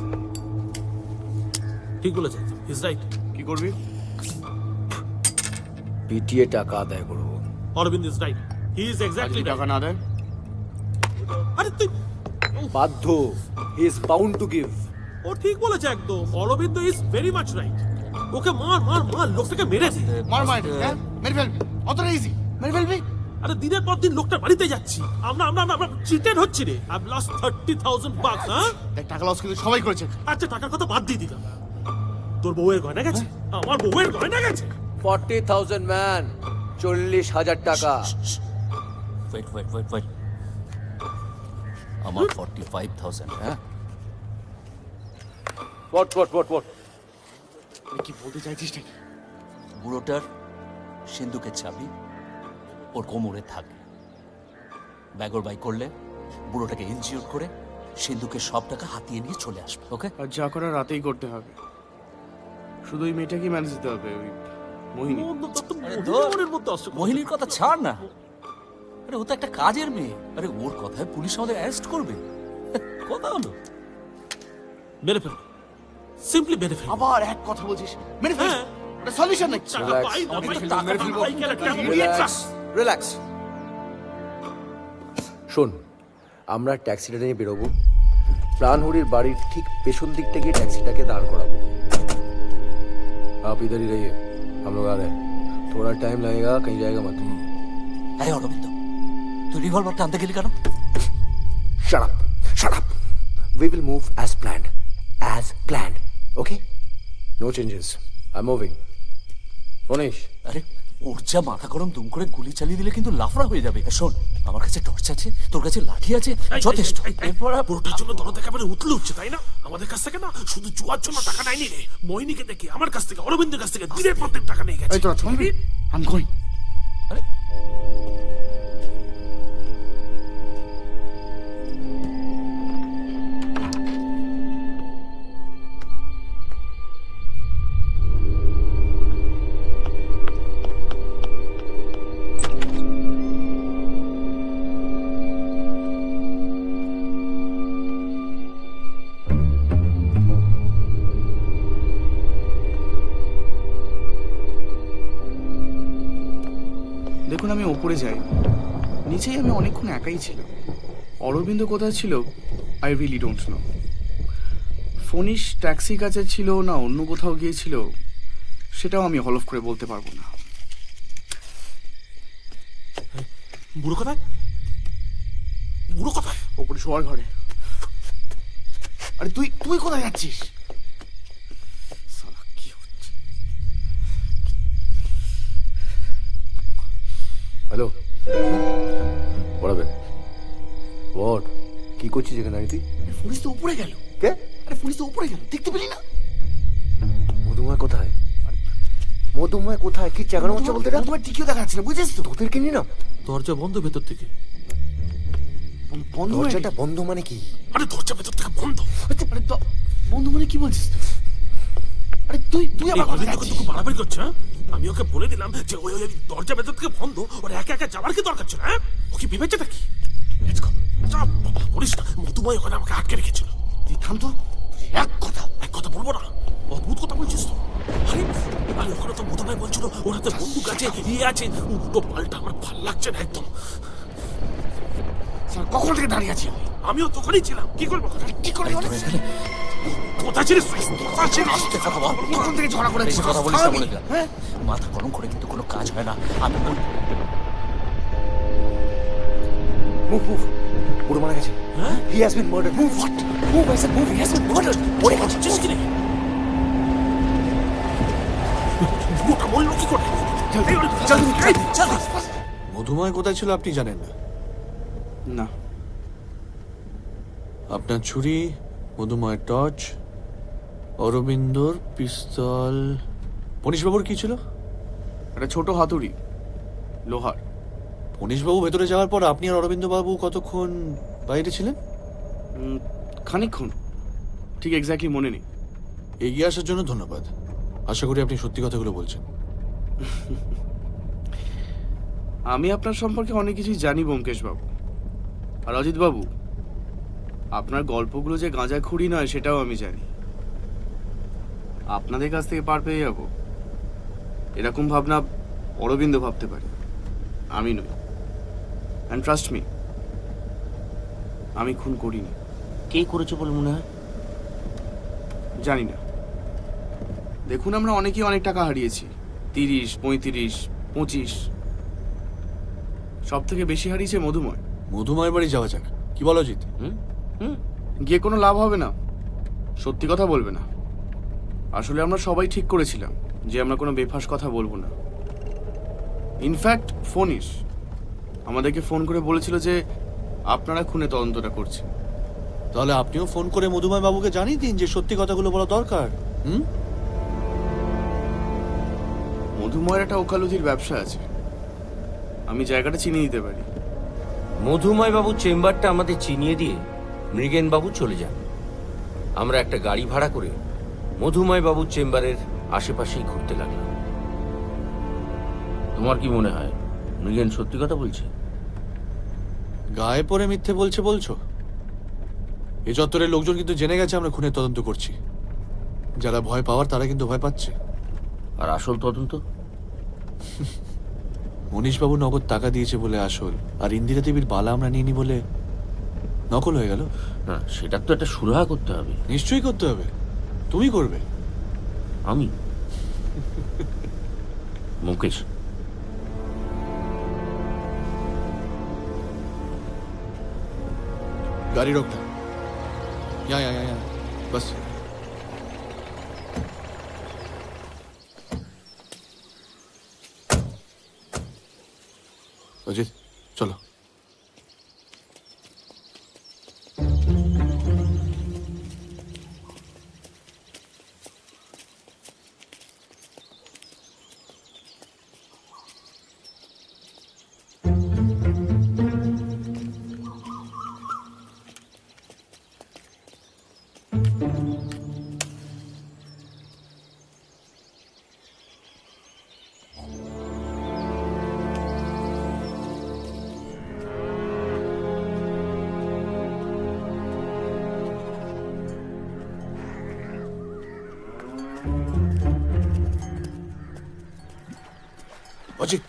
ঠিক বলেছেন, ইজ রাইট। কি করবি? পিটিয়ে টাকা আদায় করবো। Arabinda is right, he is exactly টাকা না দেয়? আরে তুই বাধ্য। He is bound to give. ও ঠিক বলেছে একদম। Arabinda is very much right. Okay মার মার মার, লোকটাকে মেরে দে। মার মেরে ফেলবি, অতটা ইজি, মেরে ফেলবি। আরে দিনের পর দিন লোকটার বাড়িতে যাচ্ছি, আমরা চিটেড হচ্ছি রে। I lost 30,000 bucks। হ্যাঁ দেখ, টাকা লস কিন্তু সবাই করেছে। আচ্ছা টাকার কথা বাদ দিয়ে দিলাম, তোর বউয়ের গয়না গেছে, আমার বউয়ের গয়না গেছে। 40,000 ম্যান, 40,000 টাকা। ওয়েট আমার 45,000। হ্যাঁ What? কি বলতে চাইছিস নাকি? বুড়োটার সিন্ধুকের চাবি ওর কোমরে থাকে। ব্যাগর বাই করলে বুড়োটাকে ইনজিওর করে সিন্ধুকের সব টাকা হাতিয়ে নিয়ে চলে আসবে। ওকে? আর যা করার রাতেই করতে হবে। শুধু ওই মেয়েটাকে ম্যানেজ দিতে হবে, ওই মোহিনী। মোহিনীর কথা ছাড় না। আরে ও তো একটা কাজের মেয়ে। আরে ওর কথায় পুলিশ আমাদের অ্যারেস্ট করবে। কথা হলো মেরে ফেল, সিম্পলি মেরে ফেল। আবার এক কথা বলছিস, মেরে ফেল। ওটা সলিউশন নাকি? রিল্যাক্স। শোন, আমরা ট্যাক্সিটা নিয়ে বেরোবো। প্রাণহরির বাড়ির ঠিক পেছন দিকটা গিয়ে ট্যাক্সিটাকে দাঁড় করাবো। आप इधर ही रहिए, हम लोग आ रहे हैं। थोड़ा टाइम लगेगा, कहीं जाएगा मत। এই অরবিন্দ, তুই রিভলভারটা আনতে গেলি কেন? Shut up. We will move as planned. Okay? No changes. I'm moving. Fonish. আরে ওর যা মাথা গরম, দুম করে গুলি চালিয়ে দিলে কিন্তু লাফড়া হয়ে যাবে। শোন, আমার কাছে টর্চ আছে, তোর কাছে লাঠি আছে, যথেষ্ট। এরপর পুরোটার জন্য দরদ একেবারে উতলে উঠছে, তাই না? আমাদের কাছ থেকে না, শুধু জুয়ার জন্য টাকা নেয়নি রে। মোহিনীকে দেখে, আমার কাছ থেকে, অরবিন্দের কাছ থেকে দিনের পর দিন টাকা নিয়ে গেছে। এই তোরা চলবি? আমি কই? আরে দেখুন, আমি ওপরে যাই, নিচেই আমি অনেকক্ষণ একাই ছিলাম। অরবিন্দ কোথায় ছিল I really don't know. Phanish taxi কাছে ছিল না অন্য কোথাও গিয়েছিল, সেটাও আমি হলফ করে বলতে পারবো না। বুড়ো কোথায়? ওপরে শোয়ার ঘরে। আরে তুই কোথায় যাচ্ছিস? হ্যালো, পড়াবেন হোয়াট? কি করছিস এখানে দাঁড়িয়ে তুই? পুলিশ তো উপরে গেল। কে? আরে পুলিশ তো উপরে গেল, দেখতে পেলি না? মধুময় কোথায়? মধুময় কোথায়? কি চাগানো হচ্ছে বলতে? তোমার টিকিও দেখা যাচ্ছে না, বুঝেছিস তো? তোদেরকে নিয়ে না দরজা বন্ধ ভেতর থেকে। বন্ধ দরজাটা বন্ধ মানে কি? আরে দরজা ভেতর থেকে বন্ধ। আরে বন্ধ মানে কি বলছিস তুই? আরে তুই তুই আবার কথা অরবিন্দ কত বাড়াবাড়ি করছে, হ্যাঁ? আমি ওকে বলে দিলাম যে ওই ওই দরজা ভেতর থেকে বন্ধ, ওর একা একা যাওয়ার কি দরকার ছিল? হ্যাঁ, ও কি ভেবেছে নাকি? Let's go. বলিস না, মধুময় ওখানে আমাকে আটকে রেখেছিল। তুই থাম তো, এক কথা বলবো না, অদ্ভুত কথা বলছিস তো। আরে আরে ওখানে তো মধুময় বলছিল ওর হাতে বন্দুক আছে, ইয়ে আছে, উল্টো পাল্টা, আমার ভাল লাগছে না একদম। স্যার কখন থেকে দাঁড়িয়ে আছি? আমিও তখনই ছিলাম, কি করবো? কি করে হলো? কোথায় ছিলিস তুই? কোথায় ছিলিস? কখন থেকে ঝগড়া করে বেশি কথা বলিস না বলে দিলাম। মাথা গরম করে কিন্তু কোনো কাজ হয় না। আমি বল মুভ মুভ, পুরো মারা গেছে। He has bin murdered. Move what? Move, I said move, he has bin murdered. পড়ে গেছে। বুঝছিস কি রে? ওটা বললো কি করে? মধুময় কোথায় ছিল আপনি জানেন না? না। আপনার ছুরি, মধুময়ের টর্চ, অরবিন্দর পিস্তল, পনিশবাবুর কি ছিল? একটা ছোট হাতুড়ি, লোহার। পনিশবাবু ভেতরে যাওয়ার পর আপনি আর অরবিন্দ বাবু কতক্ষণ বাইরে ছিলেন? খানিকক্ষণ, ঠিক এক্স্যাক্টলি মনে নেই। এগিয়ে আসার জন্য ধন্যবাদ। আশা করি আপনি সত্যি কথাগুলো বলছেন। আমি আপনার সম্পর্কে অনেক কিছুই জানি ব্যোমকেশ বাবু। আর অজিত বাবু, আপনার গল্পগুলো যে গাঁজাখুরি নয় সেটাও আমি জানি। আপনাদের কাছ থেকে পার পেয়ে যাবো এরকম ভাবনা অরবিন্দ ভাবতে পারে, আমি নই। অ্যান্ড ট্রাস্ট মি, আমি খুন করিনি। কে করেছে বলে মনে হয়? জানি না। দেখুন, আমরা অনেকেই অনেক টাকা হারিয়েছি, 30, 35, 25। সব থেকে বেশি হারিয়েছে মধুময়। মধুময়ের বাড়ি যাওয়া যাক, কি বলো অজিত? গিয়ে কোনো লাভ হবে না, সত্যি কথা বলবে না। আসলে আমরা সবাই ঠিক করেছিলাম যে আমরা কোনো বেফাস কথা বলবো না। ইনফ্যাক্ট ফোনিশ আমাদেরকে ফোন করে বলেছিল যে আপনারা খুনে তদন্তটা করছেন। তাহলে আপনিও ফোন করে মধুময় বাবুকে জানিয়ে দিন যে সত্যি কথাগুলো বলা দরকার। মধুময়ের একটা ওকালতির ব্যবসা আছে, আমি জায়গাটা চিনিয়ে দিতে পারি। মধুময় বাবুর চেম্বারটা আমাদের চিনিয়ে দিয়ে মৃগেন বাবু চলে যান। আমরা একটা গাড়ি ভাড়া করে মধুময় বাবুর চেম্বারের আশেপাশেই ঘুরতে লাগলাম। তোমার কি মনে হয় মৃগেন সত্যি কথা বলছে? গায়ে পড়ে মিথ্যে বলছে বলছো? এ চত্বরের লোকজন কিন্তু জেনে গেছে আমরা খুনের তদন্ত করছি। যারা ভয় পাওয়ার তারা কিন্তু ভয় পাচ্ছে। আর আসল তদন্ত? মনীশবাবু নগদ টাকা দিয়েছে বলে আসল, আর ইন্দিরা দেবীর বালা আমরা নিইনি বলে নকল হয়ে গেল। না, সেটা তো একটা সুরাহা করতে হবে। নিশ্চয়ই করতে হবে। তুমি করবে? আমি? মুকেশ, गाड़ी रोकना। यहाँ यहाँ यहाँ बस। अजित चलो। अजित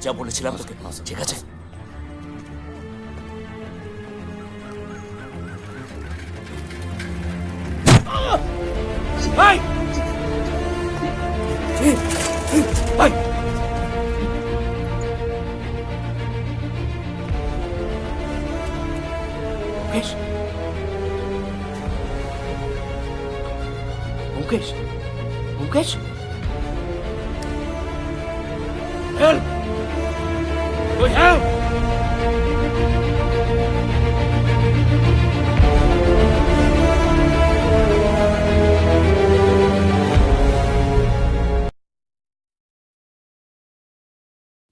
যা বলেছিলাম তোকে, ঠিক আছে? মুকেশ, মুকেশ, হেল্প! ওই হেল্প!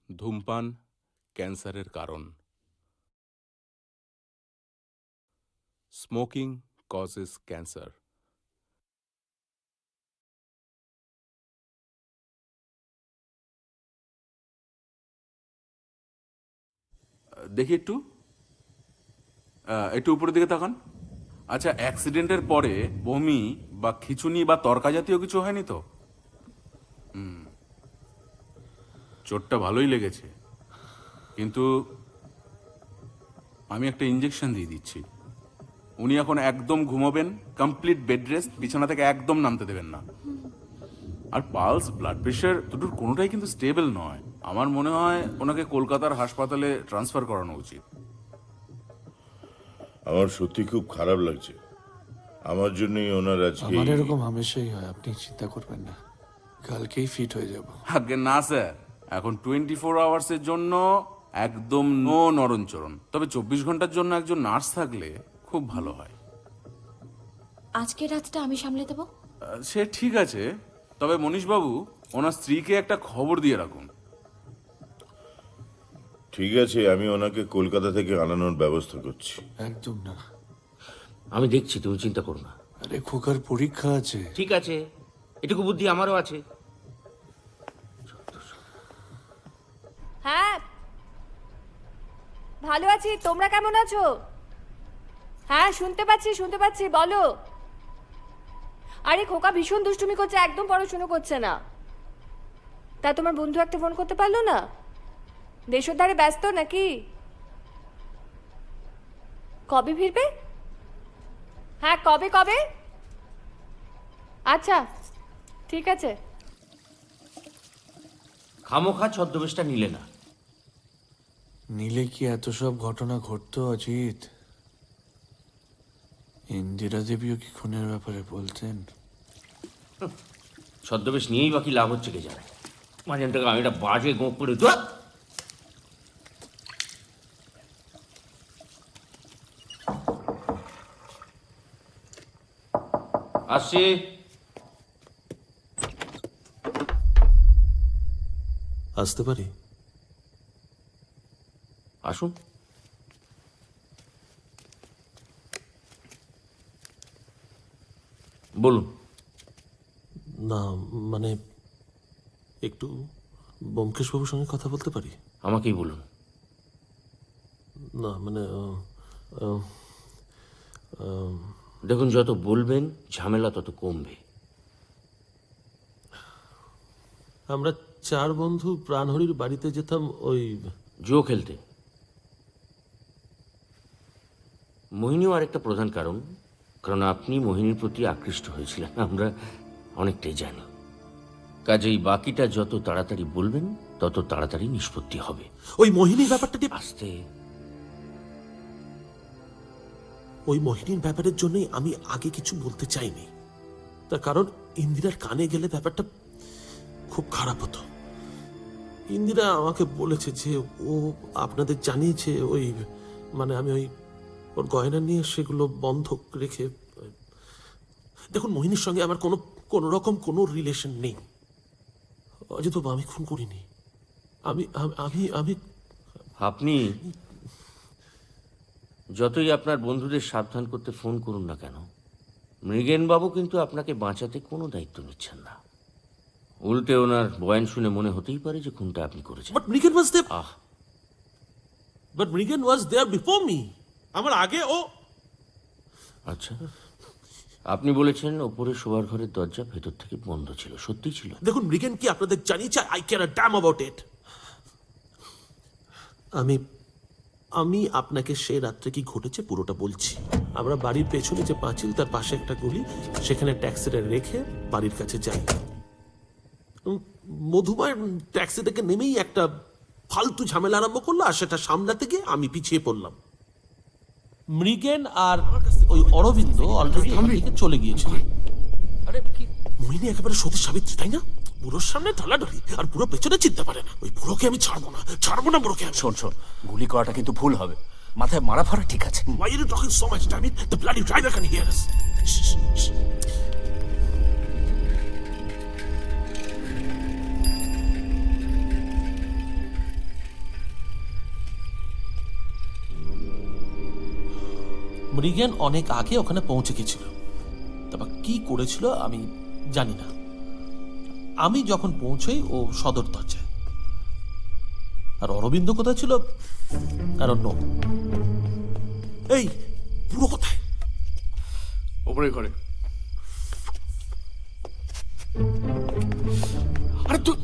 ধূমপান ক্যান্সারের কারণ। Smoking causes cancer. দেখি একটু একটু উপরের দিকে তাকান। আচ্ছা, অ্যাক্সিডেন্টের পরে বমি বা খিঁচুনি বা তরকা জাতীয় কিছু হয়নি তো? চোটটা ভালোই লেগেছে, কিন্তু আমি একটা ইঞ্জেকশন দিয়ে দিচ্ছি। উনি এখন একদম ঘুমোবেন, কমপ্লিট বেড রেস্ট, বিছানা থেকে একদম নামতে দেবেন না। আর পালস, ব্লাড প্রেশার দুটোর কোনোটাই কিন্তু স্টেবল নয়। আমার মনে হয় ওনাকে কলকাতার হাসপাতালে ট্রান্সফার করানো উচিত। আমার সত্যি খুব খারাপ লাগছে। আমার জন্যই ওনার আজকে আমার এরকম হামেশাই হয়, আপনি চিন্তা করবেন না, কালকেই ফিট হয়ে যাব। আগে না স্যার, এখন 24 আওয়ার্সের জন্য একদম নো নরণচরণ। তবে 24 ঘন্টার জন্য একজন নার্স থাকলে খুব ভালো হয়। আজকে রাতটা আমি সামলে দেবো। সে ঠিক আছে, তবে মনীশবাবু ওনার স্ত্রীকে একটা খবর দিয়ে রাখুন। ঠিক আছে, আমি ওনাকে কলকাতা থেকে আনানোর ব্যবস্থা করছি। একদম না, আমি দেখছি, তুমি চিন্তা করো না। আরে খোকার পরীক্ষা আছে। ঠিক আছে, এটুকু বুদ্ধি আমারও আছে। হ্যাঁ, ভালো আছি। তোমরা কেমন আছো? হ্যাঁ, শুনতে পাচ্ছি, বলো। আরে খোকা ভীষণ দুষ্টুমি করছে, একদম পড়াশুনো করছে না। তা তোমার বন্ধু একটা ফোন করতে পারলো না? দেশের ধারে ব্যস্ত নাকি? কবে ফিরবে? হ্যাঁ, কবে? আচ্ছা, ঠিক আছে। খামোখা ছদ্মবেশটা নিলে না। নিলে কি এত সব ঘটনা ঘটতো অজিত? ইন্দিরা দেবীও কি খুনের ব্যাপারে বলতেন? ছদ্মবেশ নিয়েই বাকি লাভ হচ্ছে কে জানে। মাঝখান থেকে আমি একটা বাজে গোপ করে আসছি। আসতে পারি? আসুন। বলুন। না মানে একটু ব্যোমকেশবাবুর সঙ্গে কথা বলতে পারি? আমাকেই বলুন। না মানে দেখুন, যত বলবেন ঝামেলা তত কমবে। আমরা 4 বন্ধু প্রাণহরির বাড়িতে যেতাম ওই জুয়ো খেলতে। মোহিনীও আরেকটা প্রধান কারণ, কারণ আপনি মোহিনীর প্রতি আকৃষ্ট হয়েছিলেন, আমরা অনেকটাই জানি। কাজেই বাকিটা যত তাড়াতাড়ি বলবেন তত তাড়াতাড়ি নিষ্পত্তি হবে। ওই মোহিনীর ব্যাপারটা আস্তে। ওই মোহিনীর ব্যাপারের জন্যই আমি আগে কিছু বলতে চাইনি। তার কারণ ইন্দিরার কানে গেলে ব্যাপারটা খুব খারাপ হতো। ইন্দিরা আমাকে বলেছে যে ও আপনাদের জানিয়েছে ওই মানে আমি ওই ওর গয়না নিয়ে সেগুলো বন্ধক রেখে। দেখুন, মোহিনীর সঙ্গে আমার কোনো রকম কোনো রিলেশন নেই। অজিত বাবু, আমি খুন করিনি। আমি আমি আমি আপনি যতই আপনার বন্ধুদের সাবধান করতে ফোন করুন না কেন, মৃগেনবাবু কিন্তু আপনাকে বাঁচাতে কোনো দায়িত্ব নিচ্ছেন না। উল্টে ওনার বয়ান শুনে মনে হতেই পারে যে খুনটা আপনি করেছেন। But Mrigen was there. But Mrigen was there before me. আমার আগে ও। আচ্ছা, আপনি বলেছেন ওপরে শোবার ঘরের দরজা ভেতর থেকে বন্ধ ছিল, সত্যি ছিল? দেখুন, মৃগেন কি আপনাদের জানিয়েছে? Eye care a dam about it. আমি আমি আপনাকে সে রাত্রে কি ঘটেছে পুরোটা বলছি। আমরা বাড়ির পেছনে যে পাঁচিল তার পাশে একটা গলি, সেখানে ট্যাক্সিটা রেখে বাড়ির কাছে যাই। মধুময় ট্যাক্সি থেকে নেমেই একটা ফালতু ঝামেলা আরম্ভ করলো, আর সেটা সামলাতে গিয়ে আমি পিছিয়ে পড়লাম। মৃগেন আর ওই অরবিন্দ অলরেডি আমার দিকে চলে গিয়েছিল। মোহিনী একেবারে সতী সাবিত্রী, তাই না? বুড়োর সামনে ঢলাঢলি, আর বুড়ো পেছনে চিনতে পারে না। ওই বুড়োকে আমি ছাড়বো না বুড়োকে। শোন শোন, গুলি করাটা কিন্তু ভুল হবে। মাথায় মারা ফারা ঠিক আছে। Why are you talking so much, damn it? The bloody driver can hear us. Shh, shh. Mrigen অনেক আগে ওখানে পৌঁছে গেছিল, তারপর কি করেছিল আমি জানি না। আমি যখন পৌঁছই ও সদর দরজায়, আর অরবিন্দ কোথায় ছিল আর নো। এই পুরো কোথায়? ওপরে ঘরে। আরে তুই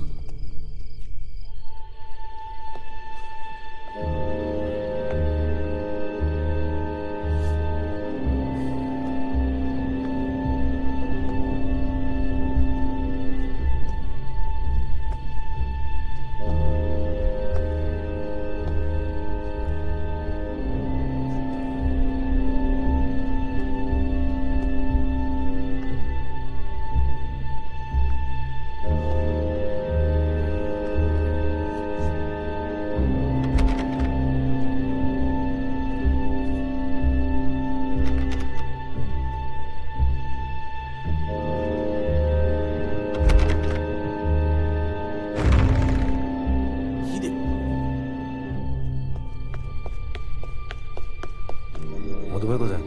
মধুময় কোথায়?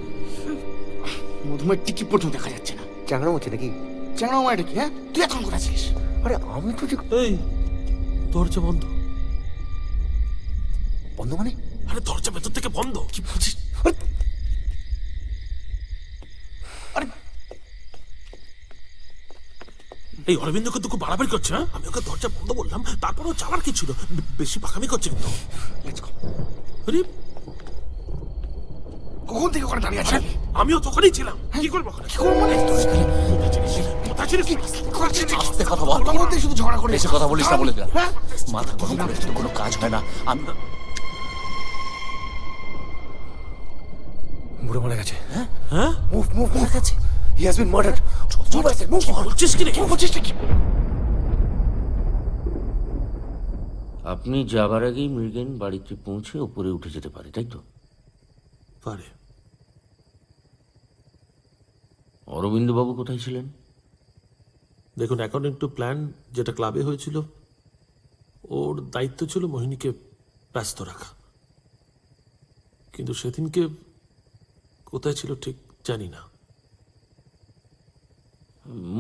মধুমের টিকিট পর্যন্ত দেখা যাচ্ছে না। চ্যাংড়া হচ্ছে নাকি? চ্যাংড়া মামাটা কি? হ্যাঁ, তুই এখন কোথায় আছিস? আরে আমি তো এই দরজা বন্ধ। বন্ধ মানে? আরে দরজা ভেতর থেকে বন্ধ। কি বলছিস? এই অরবিন্দ কিন্তু খুব বাড়াবাড়ি করছে। হ্যাঁ, আমি ওকে দরজা বন্ধ বললাম, তারপরেও চালার কি ছিল? বেশি পাকামি করছে কিন্তু। আরে কখন থেকে ওখানে দাঁড়িয়ে আছেন? আমিও তখনই ছিলাম। কি করবো? কি করবো মানে? কোথায় ছিলিস? আস্তে কথা বল। তোর মধ্যে শুধু ঝগড়া করে বেশি কথা বলিস না বলে দিলাম। হ্যাঁ? মাথা গরম করে তো কোনো কাজ হয় না। আমি বুড়ো মারা গেছে। হ্যাঁ? মুভ মারা গেছে। He has been murdered. Move I said, move. বলছিস কি রে? কি বলছিস কি? আপনি যাবার আগেই মৃগেন বাড়িতে পৌঁছে ওপরে উঠে যেতে পারে, তাই তো? পারে। অরবিন্দবাবু কোথায় ছিলেন? দেখুন, অ্যাকর্ডিং টু প্ল্যান যেটা ক্লাবে হয়েছিল, ওর দায়িত্ব ছিল মোহিনীকে ব্যস্ত রাখা। কিন্তু সেদিনকে কোথায় ছিল ঠিক জানি না।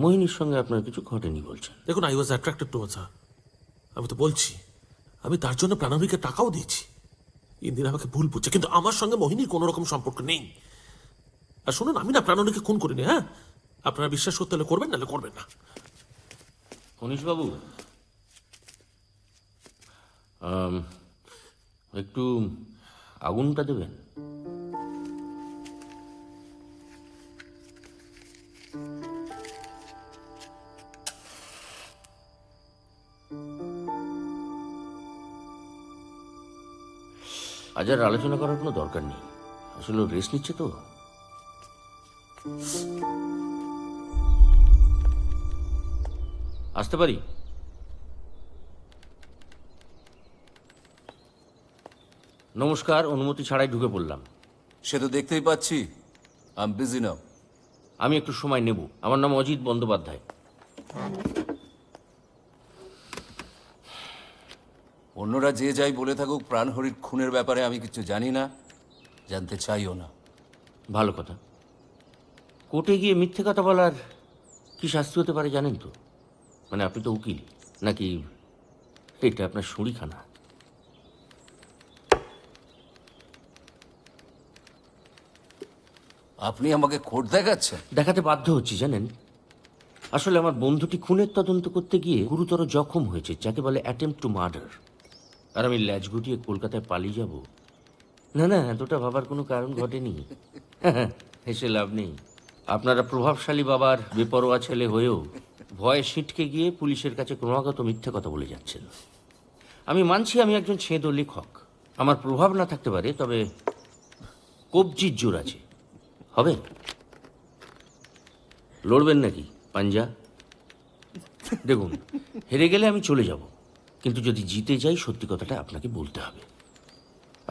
মোহিনীর সঙ্গে আপনার কিছু ঘটেনি বলছেন? দেখুন, I was attracted to her. আমি তো বলছি, আমি তার জন্য প্রাণবীকে টাকাও দিয়েছি। ইন্দিরা আমাকে ভুল বুঝছে, কিন্তু আমার সঙ্গে মোহিনীর কোনো রকম সম্পর্ক নেই। আর শুনুন, আমি না প্রাণবীকে খুন করিনি। হ্যাঁ, আপনারা বিশ্বাস করতে হলে করবেন, নাহলে করবেন না। কনিশবাবু, একটু আগুনটা দেবেন। আজ আর আলোচনা করার কোনো দরকার নেই। আসলে রেস্ট নিচ্ছে তো। আসতে পারি? নমস্কার, অনুমতি ছাড়াই ঢুকে পড়লাম। সে তো দেখতেই পাচ্ছি। I am busy now. আমি একটু সময় নেব। আমার নাম অজিত বন্দ্যোপাধ্যায়। অন্যরা যে যাই বলে থাকুক, প্রাণহরির খুনের ব্যাপারে আমি কিছু জানি না, জানতে চাইও না। ভালো কথা। কোর্টে গিয়ে মিথ্যে কথা বলার কি শাস্তি হতে পারে জানেন তো? মানে আপনি তো উকিল, নাকি এটা আপনার শুঁড়িখানা? আপনি আমাকে কোর্ট দেখাচ্ছেন? দেখাতে বাধ্য হচ্ছি জানেন। আসলে আমার বন্ধুটি খুনের তদন্ত করতে গিয়ে গুরুতর জখম হয়েছে, যাকে বলে অ্যাটেম্প্ট টু মার্ডার। আর আমি ল্যাজ গুটিয়ে কলকাতায় পালিয়ে যাব? না না, এতটা ভাবার কোনো কারণ ঘটেনি। হেসে লাভ নেই। আপনারা প্রভাবশালী বাবার বেপরোয়া ছেলে হয়েও ভয়ে সিটকে গিয়ে পুলিশের কাছে ক্রমাগত মিথ্যে কথা বলে যাচ্ছেন। আমি মানছি আমি একজন ছেঁদো লেখক, আমার প্রভাব না থাকতে পারে, তবে কবজির জোর আছে। হবে? লড়বেন নাকি পাঞ্জা? দেখুন, হেরে গেলে আমি চলে যাব, কিন্তু যদি জিতে যাই সত্যি কথাটা আপনাকে বলতে হবে।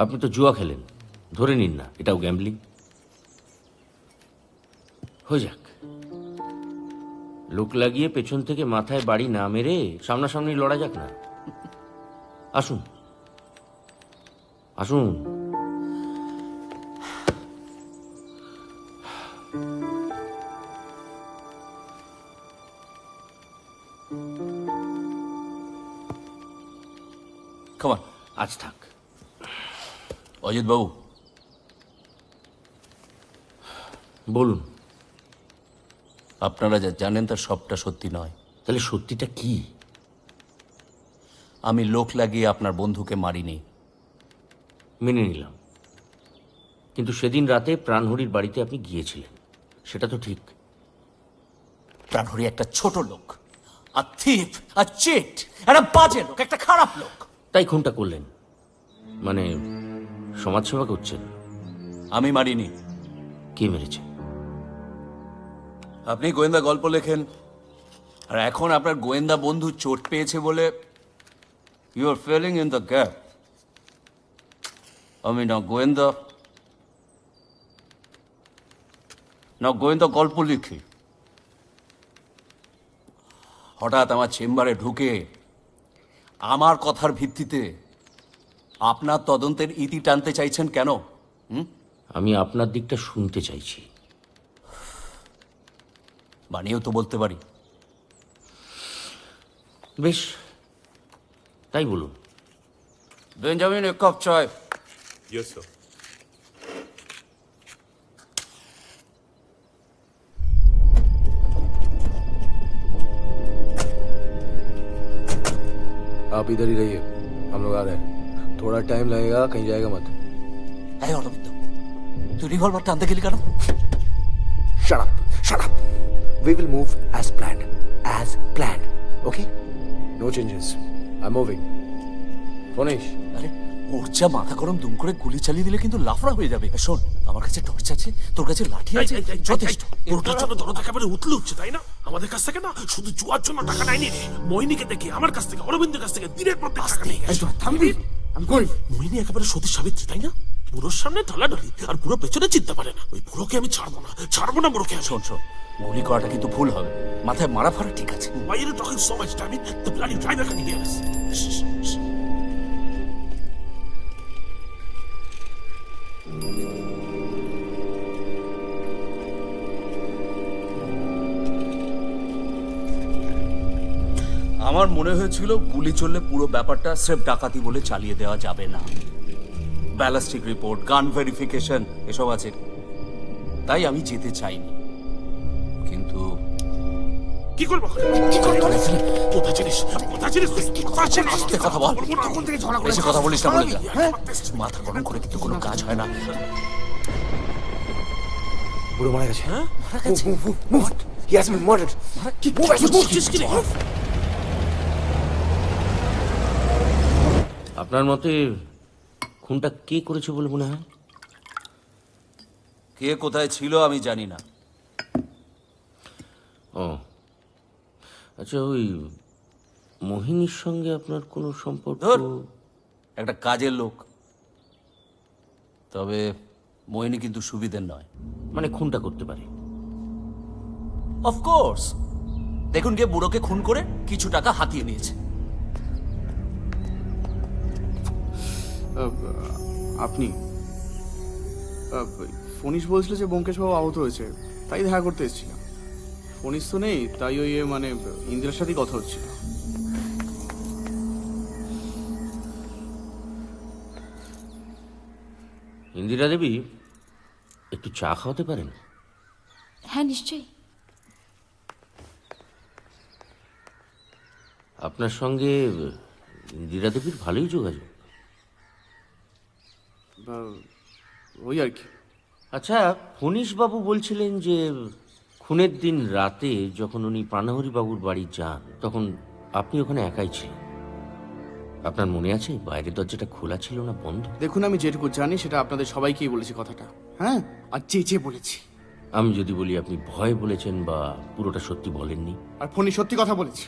আপনি তো জুয়া খেলেন, ধরে নিন না এটাও গ্যাম্বলিং। হয়ে যাক, লোক লাগিয়ে পেছন থেকে মাথায় বাড়ি না মেরে সামনাসামনি লড়া যাক না। আসুন আসুন। খাবার আজ থাক। অজিত বাবু, বলুন। আপনারা যা জানেন তার সবটা সত্যি নয়। তাহলে সত্যিটা কি? আমি লোক লাগিয়ে আপনার বন্ধুকে মারিনি। মেনে নিলাম, কিন্তু সেদিন রাতে প্রাণহরির বাড়িতে আপনি গিয়েছিলেন, সেটা তো ঠিক। প্রাণহরি একটা ছোট লোক, আর থিপ, আর চেট, একটা বাজে লোক, একটা খারাপ লোক। তাই খুনটা করলেন, মানে সমাজসেবা করছেন। আমি মারিনি। কে মেরেছে? আপনি গোয়েন্দা গল্প লেখেন, আর এখন আপনার গোয়েন্দা বন্ধু চোট পেয়েছে বলে you are filling in the gap. আমি না গোয়েন্দা গল্প লিখি। হঠাৎ আমার চেম্বারে ঢুকে আমার কথার ভিত্তিতে আপনার তদন্তের ইতি টানতে চাইছেন কেন? আমি আপনার দিকটা শুনতে চাইছি। বানিয়েও তো বলতে পারি। বেশ, তাই বলুন। বেঞ্জামিন, এক কাপ চায়। Yes sir. आप इधर ही रहिए, हम लोग आ रहे हैं। थोड़ा टाइम लगेगा, कहीं जाएगा मत। এই অরবিন্দ, তুই রিভলভারটা আনতে গেলি কেন? Shut up, shut up. We will move as planned, okay? No changes. I'm moving. Fonish. আরে ওর যা মাথা গরম, দুম করে গুলি চালিয়ে দিলে কিন্তু লাফড়া হয়ে যাবে। শোন, আমার কাছে টর্চ আছে, তোর কাছে লাঠি আছে, যথেষ্ট। পুরোটার জন্য দরদ একেবারে উতলে উঠছে, তাই না? আমাদের কাছ থেকে না শুধু জুয়ার জন্য টাকা নেয়নি রে। মোহিনীকে দেখে, আমার কাছ থেকে, অরবিন্দের কাছ থেকে দিনের পর দিন টাকা নিয়ে গেছে। থামবি? I'm going. মোহিনী একেবারে সতী সাবিত্রী, তাই না? পুরোর সামনে ঢলাঢলি, আর পুরো পেছনে চিনতে পারে না। ওই পুরোকে আমি ছাড়বো না পুরোকে। শোন, গুলি করাটা কিন্তু ভুল হবে। মাথায় মারা ফারা ঠিক আছে। Why are you talking so much, Damien? The bloody driver can hear us. Shh, shh. আমার মনে হয়েছিল গুলি চললে পুরো ব্যাপারটা স্রেফ ডাকাতি বলে চালিয়ে দেওয়া যাবে না। ব্যালিস্টিক রিপোর্ট, গান ভেরিফিকেশন এসব আছে, তাই আমি যেতে চাইনি। কিন্তু কি করবো? কোথা চিনিস? আস্তে কথা বল। বেশি কথা বলিস না বলে দিলাম। মাথা গরম করে কিন্তু কোনো কাজ হয় না। বুড়ো মারা গেছে। মারা গেছে? Move. He has been murdered. Move. আপনার মতে খুনটা কে করেছে বলে মনে হয়? কে কোথায় ছিল আমি জানি না। ও আচ্ছা, ওই মোহিনীর সঙ্গে আপনার কোনো সম্পর্ক? একটা কাজের লোক, তবে মোহিনী কিন্তু সুবিধের নয়। মানে খুনটা করতে পারে? অফকোর্স। দেখুন গিয়ে বুড়োকে খুন করে কিছু টাকা হাতিয়ে নিয়েছে। আপনি ফনিশ বলছিল যে ব্যোমকেশ বাবু আহত হয়েছে, তাই দেখা করতে এসেছিলাম। ফনিশ তো নেই, তাই ওই মানে ইন্দিরার সাথেই কথা হচ্ছিল। ইন্দিরা দেবী, একটু চা খাওয়াতে পারেন? হ্যাঁ, নিশ্চয়ই। আপনার সঙ্গে ইন্দিরা দেবীর ভালোই যোগাযোগ। ওই আর কি। আচ্ছা, ফণীশ বাবু বলছিলেন যে খুনের দিন রাতে যখন উনি প্রাণহরি বাবুর বাড়ি যান তখন আপনি ওখানে একাই ছিলেন। আপনার মনে আছে বাইরের দরজাটা খোলা ছিল না বন্ধ? দেখুন, আমি যেটুকু জানি সেটা আপনাদের সবাইকেই বলেছি কথাটা, হ্যাঁ, আর চেঁচে বলেছি। আমি যদি বলি আপনি ভয় বলেছেন বা পুরোটা সত্যি বলেননি? আর ফোনে সত্যি কথা বলেছি।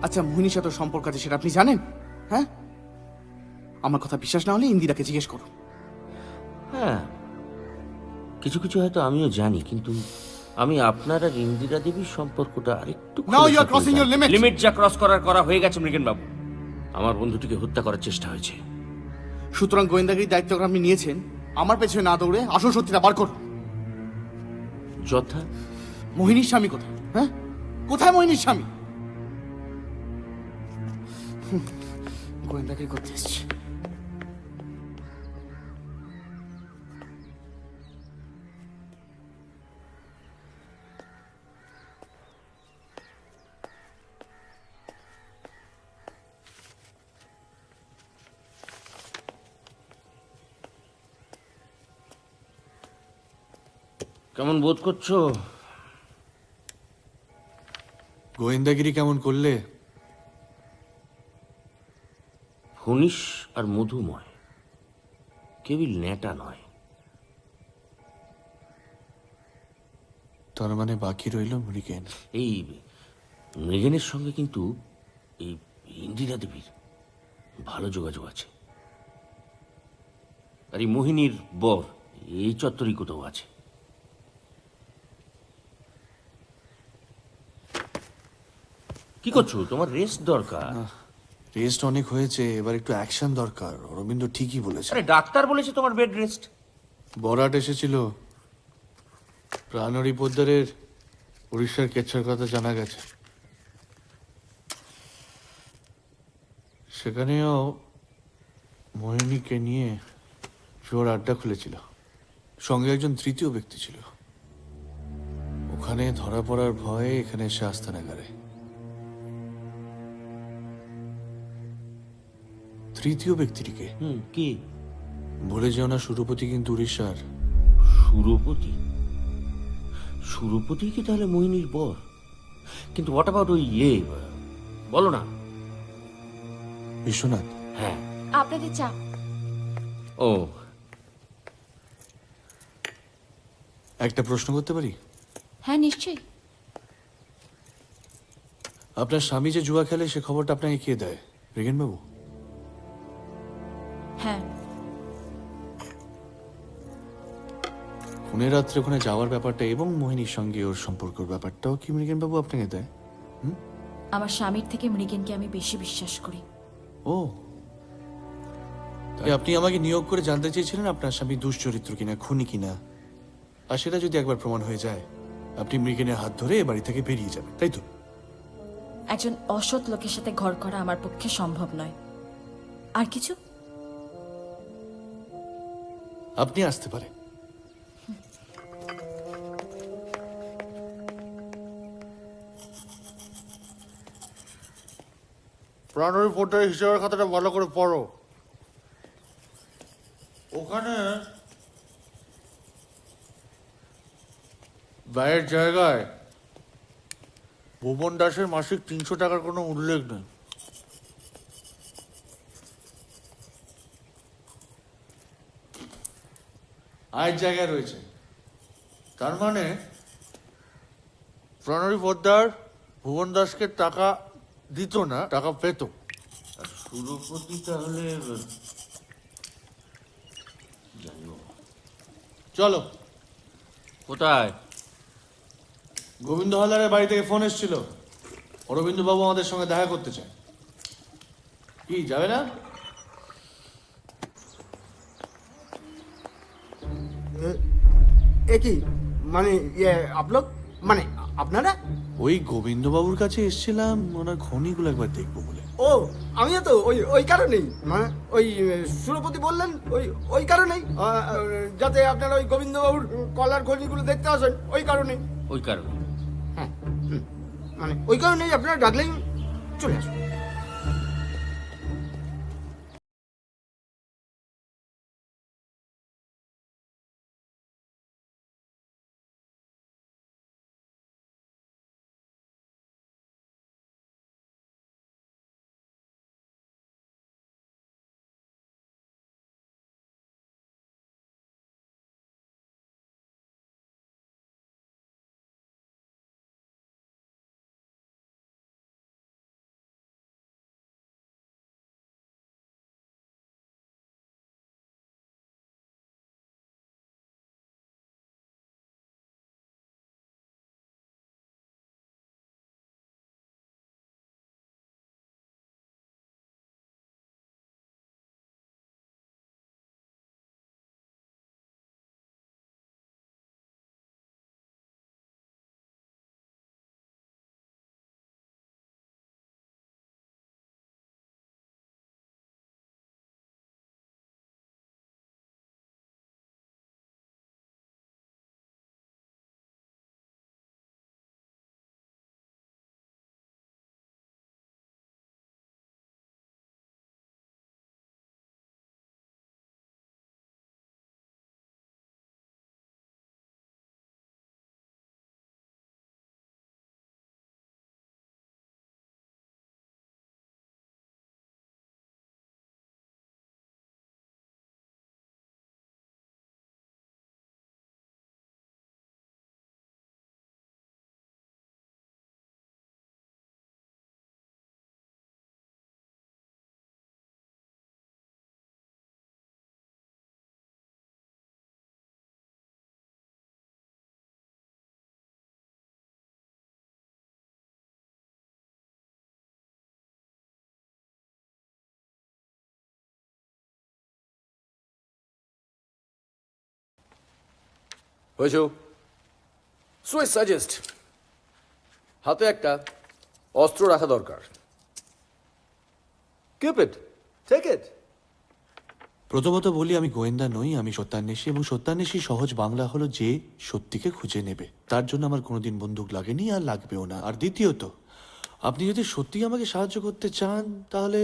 আচ্ছা, মোহিনীর সাথে সম্পর্ক আছে সেটা আপনি জানেন? হ্যাঁ, আমার কথা বিশ্বাস না হলে ইন্দিরাকে জিজ্ঞেস করুন। হ্যাঁ, কিছু কিছু হয়তো আমিও জানি, কিন্তু আমি আপনার আর ইন্দিরা দেবীর সম্পর্কটা আরেকটু Now you are crossing your limit. Limit যা ক্রস করা হয়ে গেছে মৃগেন বাবু। আমার বন্ধুটিকে হত্যা করার চেষ্টা হয়েছে। সুতরাং গোয়েন্দাগিরির দায়িত্ব আপনি নিয়েছেন, আমার পেছনে না দৌড়ে আসল সত্যিটা বার করুন। যথা মোহিনীর স্বামী কোথায়? হ্যাঁ, কোথায় মোহিনীর স্বামী? গোয়েন্দাগিরি করতে এসছে। কেমন বোধ করছো? গোয়েন্দাগিরি কেমন করলে? ফণীশ আর মধুময় কেবল নেটা নয়। তার মানে বাকি রইল মৃগেন। এই মৃগেনের সঙ্গে কিন্তু এই ইন্দিরা দেবীর ভালো যোগাযোগ আছে। আর এই মোহিনীর বর এই চত্বরই কোথাও আছে। কি করছো? তোমার রেস্ট দরকার। রেস্ট অনেক হয়েছে, এবার একটু অ্যাকশন দরকার। অরবিন্দ ঠিকই বলেছে। আরে ডাক্তার বলেছে তোমার বেড রেস্ট। বরাট এসেছিল, প্রাণহরি পোদ্দারের উড়িষ্যার কেচ্ছার কথা জানা গেছে। সেখানেও মোহিনীকে নিয়ে জোর আড্ডা খুলেছিল, সঙ্গে একজন তৃতীয় ব্যক্তি ছিল। ওখানে ধরা পড়ার ভয়ে এখানে এসে আস্তানা গাড়ে। তৃতীয় ব্যক্তিটিকে কি বলে যেও না, সুরপতি কিন্তু উড়িষ্যার। সুরপতি? সুরপতি কি তাহলে মোহিনীর বর? কিন্তু হোয়াট অ্যাবাউট ওই বলো না। বিশ্বনাথ? হ্যাঁ, আপনাদের চা। ও, একটা প্রশ্ন করতে পারি? হ্যাঁ, নিশ্চয়ই। আপনার স্বামী যে জুয়া খেলে সে খবরটা আপনাকে কে দেয়? মৃগেন বাবু? হ্যাঁ। খুনের রাত্রে ওখানে যাওয়ার ব্যাপারটা এবং মোহিনীর সঙ্গে ওর সম্পর্কের ব্যাপারটাও কি মৃগেন বাবু আপনাকে দেয়? আমার স্বামীর থেকে মৃগেনকে আমি বেশি বিশ্বাস করি। ও, তাই আপনি আমাকে নিয়োগ করে জানতে চেয়েছিলেন আপনার স্বামী দুশ্চরিত্র কিনা, খুনি কিনা। আর সেটা যদি একবার প্রমাণ হয়ে যায়, আপনি মৃগেনের হাত ধরে এ বাড়ি থেকে বেরিয়ে যাবেন, তাই তো? একজন অসৎ লোকের সাথে ঘর করা আমার পক্ষে সম্ভব নয়। আর কিছু? আপনি আসতে পারেন। প্রাণহরি পোদ্দারের হিসাবের খাতাটা ভালো করে পড়ো। ওখানে ব্যয়ের জায়গায় ভুবন দাসের মাসিক 300 টাকার কোনো উল্লেখ নেই। আয়ের জায়গায় রয়েছে। তার মানে প্রণরী পোদ্দার ভুবন দাসকে টাকা দিত না, টাকা পেত। সুরপতি তাহলে চলো। কোথায়? গোবিন্দ হালদারের বাড়ি থেকে ফোন এসেছিল, অরবিন্দ বাবু আমাদের সঙ্গে দেখা করতে চায়। কি যাবে না? এ কি মানে আপলোক মানে আপনারা? ওই গোবিন্দ বাবুর কাছে এসেছিলাম ওনার খনিগুলো একবার দেখবো বলে। ও, আমিও তো ওই কারণেই, মানে ওই সুরপতি বললেন ওই কারণেই, যাতে আপনারা ওই গোবিন্দবাবুর কলার খনিগুলো দেখতে আসেন, ওই কারণেই। ওই কারণে? হ্যাঁ, মানে ওই কারণেই আপনারা ডাকলেই চলে আসুন। হয়েছে সো আই সাজেস্ট হাতে একটা অস্ত্র রাখা দরকার। Keep it, take it. প্রথমত বলি, আমি গোয়েন্দা নই, আমি সত্যান্বেষী, এবং সত্যান্বেষী সহজ বাংলা হলো যে সত্যিকে খুঁজে নেবে। তার জন্য আমার কোনোদিন বন্দুক লাগেনি আর লাগবেও না। আর দ্বিতীয়ত, আপনি যদি সত্যি আমাকে সাহায্য করতে চান তাহলে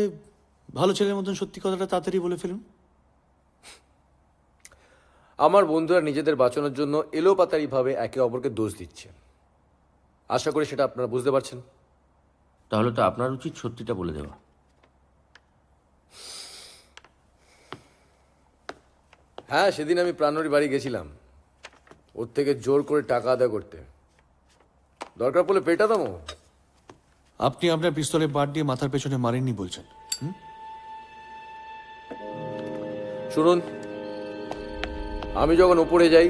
ভালো ছেলের মতন সত্যি কথাটা তাড়াতাড়ি বলে ফেলুন। আমার বন্ধুরা নিজেদের বাঁচানোর জন্য এলোপাতাড়িভাবে একে অপরকে দোষ দিচ্ছে। আশা করি সেটা আপনারা বুঝতে পারছেন। তাহলে তো আপনার উচিত সত্যিটা বলে দেওয়া। হ্যাঁ, সেদিন আমি প্রাণহরির বাড়ি গেছিলাম ওর থেকে জোর করে টাকা আদায় করতে। দরকার পড়লে পেটাতামও। আপনি আপনার পিস্তলে বাট দিয়ে মাথার পেছনে মারেননি বলছেন? শুনুন, আমি যখন ওপরে যাই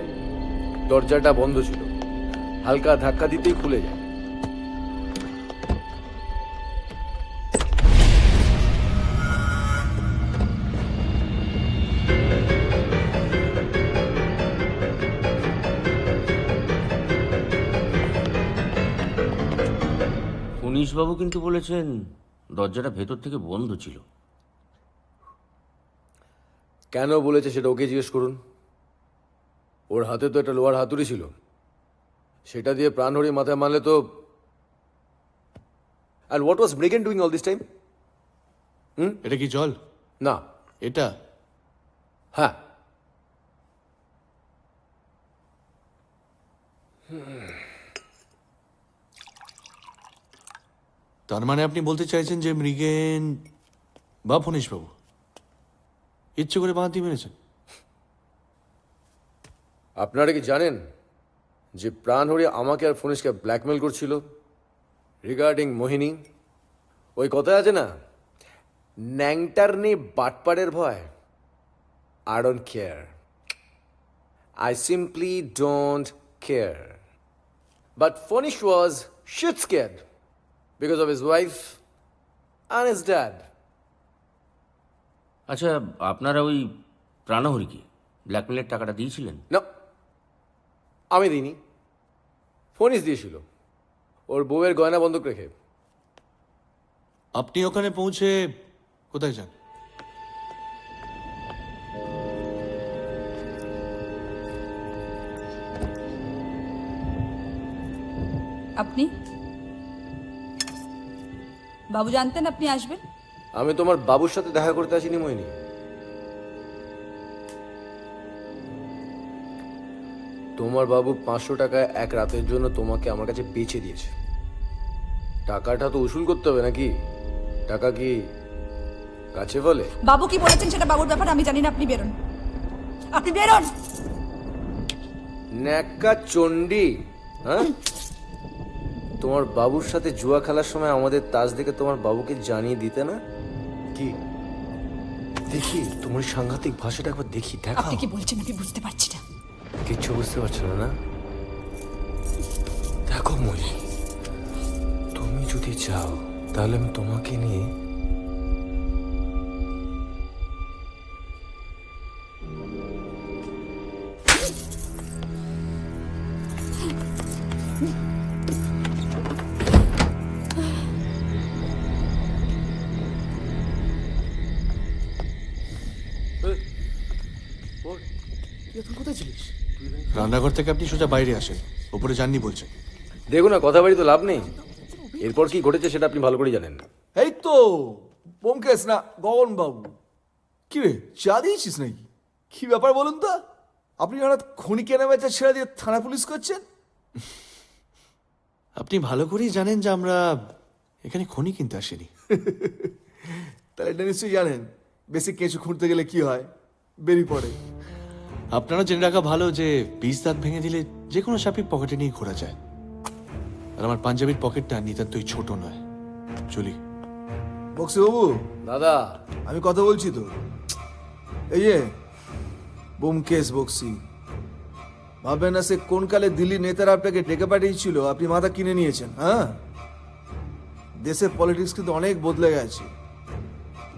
দরজাটা বন্ধ ছিল, হালকা ধাক্কা দিতেই খুলে যায়। বাবু কিন্তু বলেছেন দরজাটা ভেতর থেকে বন্ধ ছিল। কেন বলেছে সেটা ওকে জিজ্ঞেস করুন। ওর হাতে তো একটা লোহার হাতুড়ি ছিল, সেটা দিয়ে প্রাণহরি মাথায় মারলে তো। And what was Brigand doing all this time? এটা কি জল? না, এটা? হ্যাঁ। তার মানে আপনি বলতে চাইছেন যে মৃগেন বা ফণীশবাবু ইচ্ছে করে বাঁ দিয়ে মেরেছেন? আপনারা কি জানেন যে প্রাণহরি আমাকে আর ফণীশকে ব্ল্যাকমেল করছিল রিগার্ডিং মোহিনী? ওই কথা আছে না, ন্যাংটার নেই বাটপাড়ের ভয়। I don't care. I simply don't care. But Phonish was shit scared because of his wife and his dad. আচ্ছা, আপনারা ওই প্রাণহরিকে ব্ল্যাকমেলের টাকাটা দিয়েছিলেন? না, আমি দিইনি, ফণীশ দিয়েছিল ওর বউয়ের গয়না বন্ধক রেখে। আপনি ওখানে পৌঁছে কোথায় যান? আপনি বাবু জানতেন আপনি আসবেন? আমি তোমার বাবুর সাথে দেখা করতে আসিনি মোহিনী। তোমার বাবু 500 টাকায় এক রাতের জন্য তোমাকে আমার কাছে বেচে দিয়েছে। টাকাটা তো উসুল করতে হবে নাকি? টাকা কি গাছে ফলে? বাবু কি বলেছেন সেটা বাবুর ব্যাপার, আমি জানি না। আপনি বেরোন, আপনি বেরোন। ন্যাকা চণ্ডী, হ্যাঁ? তোমার বাবুর সাথে জুয়া খেলার সময় আমাদের তাজ দেখে তোমার বাবুকে জানিয়ে দিতে না? কি দেখি তোমার সাংঘাতিক ভাষাটা একবার দেখি, দেখো। আপনি কি বলছেন আমি বুঝতে পারছি না। কিচ্ছু বুঝতে পারছো না না? দেখো মই, তুমি যদি চাও তাহলে আমি তোমাকে নিয়ে কোথায় ছিলিস? রান্নাঘর থেকে আপনি সোজা বাইরে আসেন, ওপরে যাননি বলছেন। দেখো না, কথা বাড়ি তো লাভ নেই। এরপর কি ঘটেছে সেটা আপনি ভালো করে জানেন। এই তো ব্যোমকেশ না গগন বাবু, কি রে চা দিয়েছিস নাকি? কি ব্যাপার বলুন তো? আপনি হঠাৎ খনি কেনা বেচা ছেড়ে দিয়ে থানা পুলিশ করছেন? আপনি ভালো করেই জানেন যে আমরা এখানে খনি কিনতে আসিনি। তাহলে এটা নিশ্চয়ই জানেন বেশি কেঁচু খুঁড়তে গেলে কি হয়, বেরিয়ে পড়ে। আপনারা জেনে রাখা ভালো যে 20 দাঁত ভেঙে দিলে যে কোনো সাপই পকেটে নিয়ে ঘোরা যায়। আর আমার পাঞ্জাবির পকেটটা নিতান্তই ছোট নয়। চলি। বক্সি বাবু, দাদা আমি কথা বলছি তো। এই যে ব্যোমকেশ বক্সি, ভাববেন না সে কোন কালে দিল্লি নেতারা আপনাকে ডেকে পাঠিয়েছিল আপনি মাথা কিনে নিয়েছেন। হ্যাঁ, দেশের পলিটিক্স কিন্তু অনেক বদলে গেছে।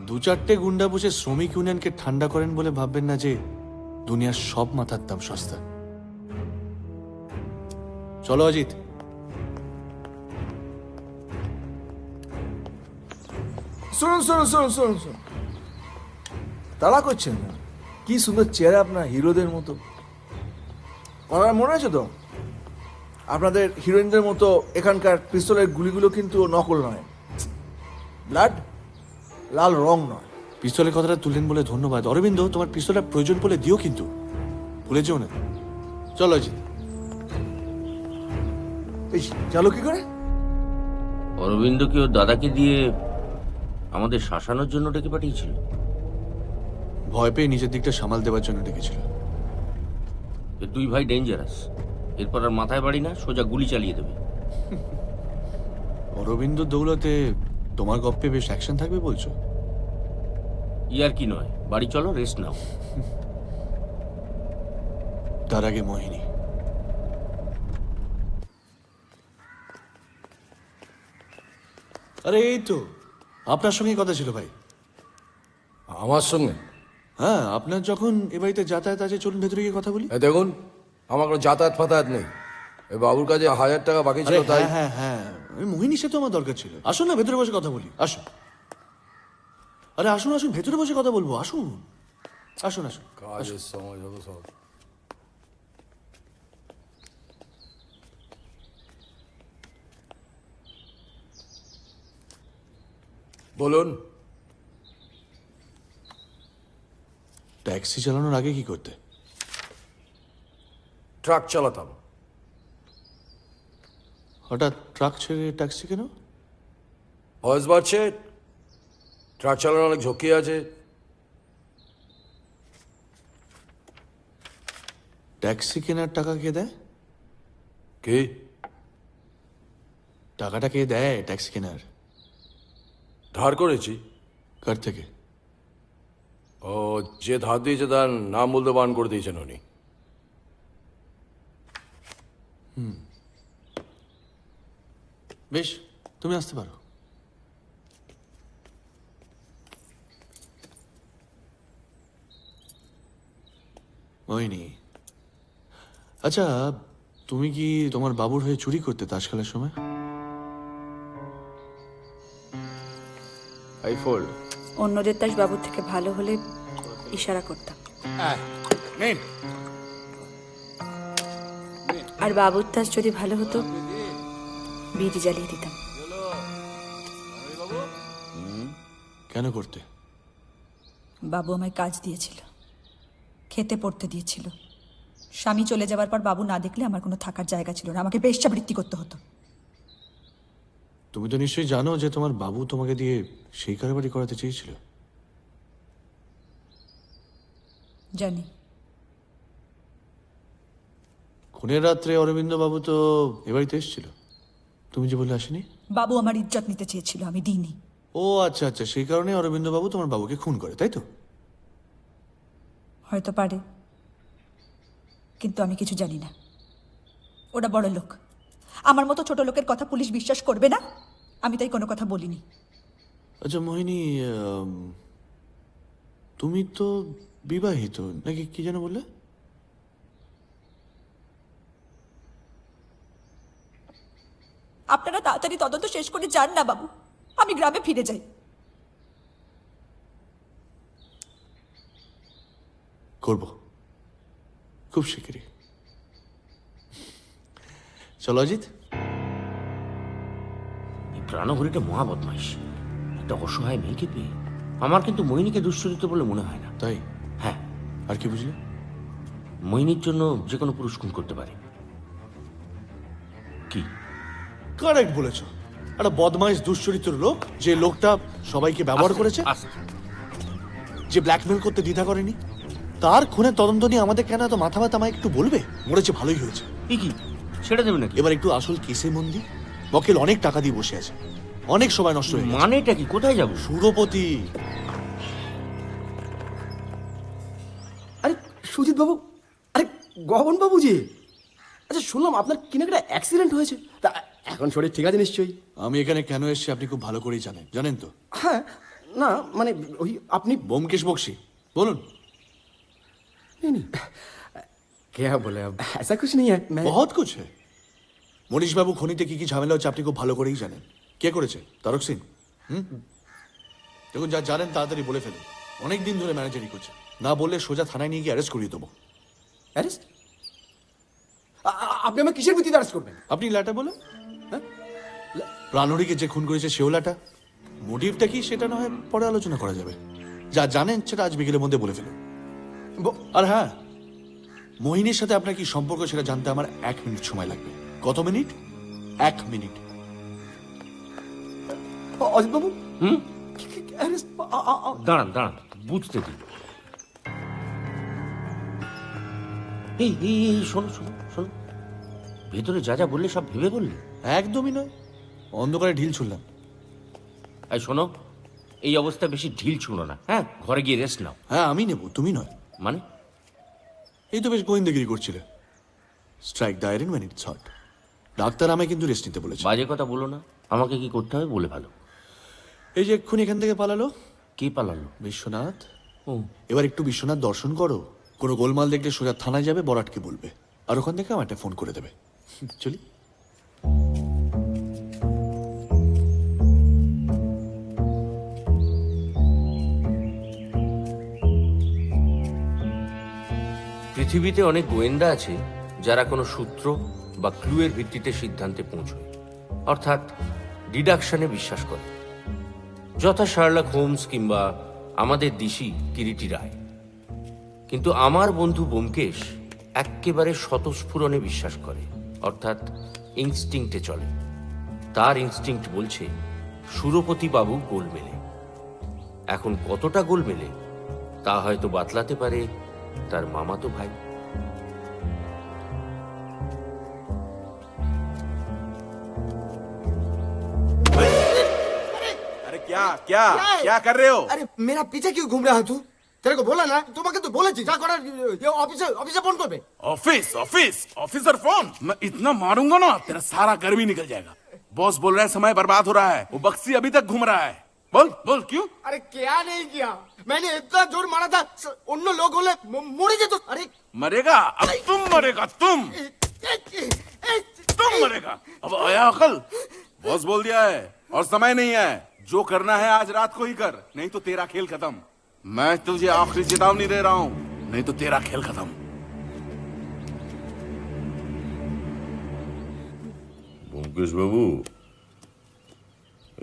2-4টে গুন্ডা বসে শ্রমিক ইউনিয়নকে ঠান্ডা করেন বলে ভাববেন না যে দুনিয়ার সব মাথার দাম সস্তা। চলো অজিত। শুনুন শুনুন শুনুন শুনুন শুনুন, তাড়া করছেন না? কি সুন্দর চেহারা আপনার, হিরোদের মতো। আমার মনে আছে তো, আপনাদের হিরোইনদের মতো এখানকার পিস্তলের গুলিগুলো কিন্তু নকল নয়, ব্লাড, লাল রং নয়। পিস্তলের কথাটা তুললেন বলে ধন্যবাদ। অরবিন্দ, তোমার পিস্তলটা প্রয়োজন বলে দিও কিন্তু, ভুলে যেও না। চলো অজিত। এই চালু কি করে? অরবিন্দকে ওর দাদাকে দিয়ে আমাদের শাসানোর জন্য ডেকে পাঠিয়েছিল। ভয় পেয়ে নিজের দিকটা সামাল দেওয়ার জন্য ডেকেছিল। এর দুই ভাই ডেঞ্জারাস, এরপর আর মাথায় বাড়ি না, সোজা গুলি চালিয়ে দেবে। অরবিন্দ দৌলতে তোমার গপ্পে বেশ অ্যাকশন থাকবে বলছো? ইয়ার কি নয়, বাড়ি চলো, রেস্ট নাও। তার আগে মোহিনী। আরে এই তো আপনার সঙ্গে কথা ছিল ভাই। আমার সঙ্গে? হ্যাঁ, আপনার যখন এ বাড়িতে যাতায়াত আছে, চলুন ভেতরে গিয়ে কথা বলি। দেখুন, আমার কোনো যাতায়াত ফাতায়াত নেই। এই বাবুর কাছে 1000 টাকা বাকি ছিল, আরে তাই। হ্যাঁ হ্যাঁ হ্যাঁ, আমি মোহিনীর সাথে আমার দরকার ছিল। আসুন না, ভেতরে বসে কথা বলি, আসুন। আরে আসুন আসুন, ভেতরে বসে কথা বলবো, আসুন আসুন আসুন। কাজের সময় যত সব। বলুন। ট্যাক্সি চালানোর আগে কি করতে? ট্রাক চালাতাম। হঠাৎ ট্রাক ছেড়ে ট্যাক্সি কেন? বয়স বাড়ছে, ট্রাক চালানোর অনেক ঝুঁকি আছে। ট্যাক্সি কেনার টাকা কে দেয়? কি টাকাটা কে দেয় ট্যাক্সি কেনার? ধার করেছি। কার থেকে? ও যে ধার দিয়েছে তার নাম বলতে বান করে দিয়েছেন উনি। বেশ, তুমি আসতে পারো। মোহিনী, আচ্ছা তুমি কি তোমার বাবুর হয়ে চুরি করতে তাস খেলার সময়? I fold. অন্যদের তাস বাবুর থেকে ভালো হলে ইশারা করতাম, আর বাবুর তাস যদি ভালো হতো বিড়ি জ্বালিয়ে দিতাম। কেন করতে? বাবু আমায় কাজ দিয়েছিল, খেতে পড়তে দিয়েছিল। স্বামী চলে যাবার পর বাবু না দেখলে আমার কোনো থাকার জায়গা ছিল না, আমাকে বেশ্যাবৃত্তি করতে হতো। তুমি তো নিশ্চয়ই জানো যে তোমার বাবু তোমাকে দিয়ে সেই কারবারি করাতে চেয়েছিল। জানি। খুনের রাত্রে অরবিন্দ বাবু তো এ বাড়িতে এসেছিল, তুমি যে বলে আসেনি। বাবু আমার ইজ্জত নিতে চেয়েছিল, আমি দিইনি। ও আচ্ছা আচ্ছা, সেই কারণে অরবিন্দ বাবু তোমার বাবুকে খুন করে, তাই তো? হয়তো পারে, কিন্তু আমি কিছু জানি না। ওরা বড় লোক, আমার মতো ছোট লোকের কথা পুলিশ বিশ্বাস করবে না, আমি তাই কোনো কথা বলিনি। আচ্ছা মোহিনী, তুমি তো বিবাহিত নাকি কি যেন বললে? আপনারা তাড়াতাড়ি তদন্ত শেষ করে যান না বাবু, আমি গ্রামে ফিরে যাই। করব, খুব শিগগিরই। চলো অজিত। এই প্রাণহরিটা মহা বদমাইশ, একটা অসহায় মেয়েকে পেয়ে। আমার কিন্তু মোহিনীকে দুশ্চরিত্র বলে মনে হয় না। তাই? হ্যাঁ। আর কি বুঝলে? মোহিনীর জন্য যে কোনো পুরুষ খুন করতে পারে। কি? কারেক্ট বলেছ। একটা বদমাইশ দুশ্চরিত্র লোক, যে লোকটা সবাইকে ব্যবহার করেছে, যে ব্ল্যাকমেল করতে দ্বিধা করেনি, তার খুনের তদন্ত নিয়ে আমাদের কেন এত মাথা ব্যথা? আমায় একটু বলবে? মরেছে ভালোই হয়েছে। কি ছেড়ে দেবে নাকি? এবার একটু আসল কেসে মন দি। বকিল অনেক টাকা দিয়ে বসে আছে, অনেক সময় নষ্ট হয়ে গেছে। মানেটা কি? কোথায় যাবো? সুরপতি। আরে সুজিত বাবু, আরে গগন বাবু জি, আচ্ছা শুনলাম আপনার কিনা একটা অ্যাক্সিডেন্ট হয়েছে, তা এখন শরীর ঠিক আছে নিশ্চয়ই? আমি এখানে কেন এসেছি আপনি খুব ভালো করেই জানেন তো। হ্যাঁ, না মানে ওই আপনি ব্যোমকেশ বক্সী, বলুন। नहीं क्या बोले अब, ऐसा कुछ नहीं है। मैं बहुत कुछ है। মনীষবাবু খনিতে কি কি ঝামেলা হচ্ছে আপনি খুব ভালো করেই জানেন। কে করেছে? তারক সিং। দেখুন, যা জানেন তাড়াতাড়ি বলে ফেলুন। অনেক দিন ধরে ম্যানেজারি করছে, না বললে সোজা থানায় নিয়ে গিয়ে অ্যারেস্ট করিয়ে দেবো। অ্যারেস্ট? আপনি আমার কিসের ভিত্তিতে অ্যারেস্ট করবেন? আপনি লাটা বলে, হ্যাঁ? প্রাণহরিকে যে খুন করেছে সেও লাটা। মোটিভটা কি সেটা না হয় পরে আলোচনা করা যাবে। যা জানেন সেটা আজ বিকেলের মধ্যে বলে ফেলুন। আর হ্যাঁ, মোহিনীর সাথে আপনার কি সম্পর্ক সেটা জানতে আমার 1 মিনিট সময় লাগবে। কত মিনিট? 1 মিনিট। অজিতবাবু, দাঁড়ান দাঁড়ান, বুঝতে দিন। এই এই এই শোনো শোনো শোনো, ভেতরে যা যা বললে সব ভেবে বললে? একদমই নয়, অন্ধকারে ঢিল ছুড়লাম। এই শোনো, এই অবস্থা বেশি ঢিল ছুঁড়ো না, হ্যাঁ? ঘরে গিয়ে রেস্ট নাও। হ্যাঁ আমি নেব, তুমি নয়। মানে? এই তো বেশ গোয়েন্দাগিরি করছিলে। Strike the iron when it's hot। Doctor আমায় কিন্তু রেস্ট নিতে বলেছে। বাজে কথা বলো না, আমাকে কি করতে হবে বলে ভালো। এই যে এক্ষুনি এখান থেকে পালালো। কে পালালো? বিশ্বনাথ। ও, এবার একটু বিশ্বনাথ দর্শন করো। কোনো গোলমাল দেখলে সোজা থানায় যাবে, বরাটকে বলবে, আর ওখান থেকে আমার একটা ফোন করে দেবে। চলি। পৃথিবীতে অনেক গোয়েন্দা আছে যারা কোনো সূত্র বা ক্লুয়ের ভিত্তিতে সিদ্ধান্তে পৌঁছয়, অর্থাৎ ডিডাকশনে বিশ্বাস করে, যথা শার্লক হোমস কিংবা আমাদের দিশি কিরিটি রায়। কিন্তু আমার বন্ধু ব্যোমকেশ এক্কেবারে স্বতঃস্ফুরণে বিশ্বাস করে, অর্থাৎ ইনস্টিংক্টে চলে। তার ইনস্টিংক্ট বলছে সুরপতি বাবু গোলমেলে। এখন কতটা গোলমেলে তা হয়তো বাতলাতে পারে তার মামাতো ভাই। अरे क्या क्या क्या कर रहे हो? अरे मेरा पीछे क्यों घूम रहा है तू? तेरे को बोला ना, তোমাকে তো বলেছি যা করার অফিসে ফোন করবে। Office office officer phone? मैं इतना मारूंगा ना तेरा सारा घर भी निकल जाएगा। बॉस बोल रहा है समय बर्बाद हो रहा है, वो बक्सी अभी तक घूम रहा है। बोल बोल क्यों? अरे क्या नहीं किया, मैंने इतना जोर मारा था अन्य लोग होले मरे যেত। अरे मरेगा अब, तुम मरेगा, तुम मरेगा। अब आया अकल? बॉस बोल दिया है और समय नहीं है। जो करना है आज रात को ही कर, नहीं तो तेरा खेल खत्म। मैं तुझे आखिरी चेतावनी दे रहा हूं, नहीं तो तेरा खेल खत्म। ব্যোমকেশ বাবু,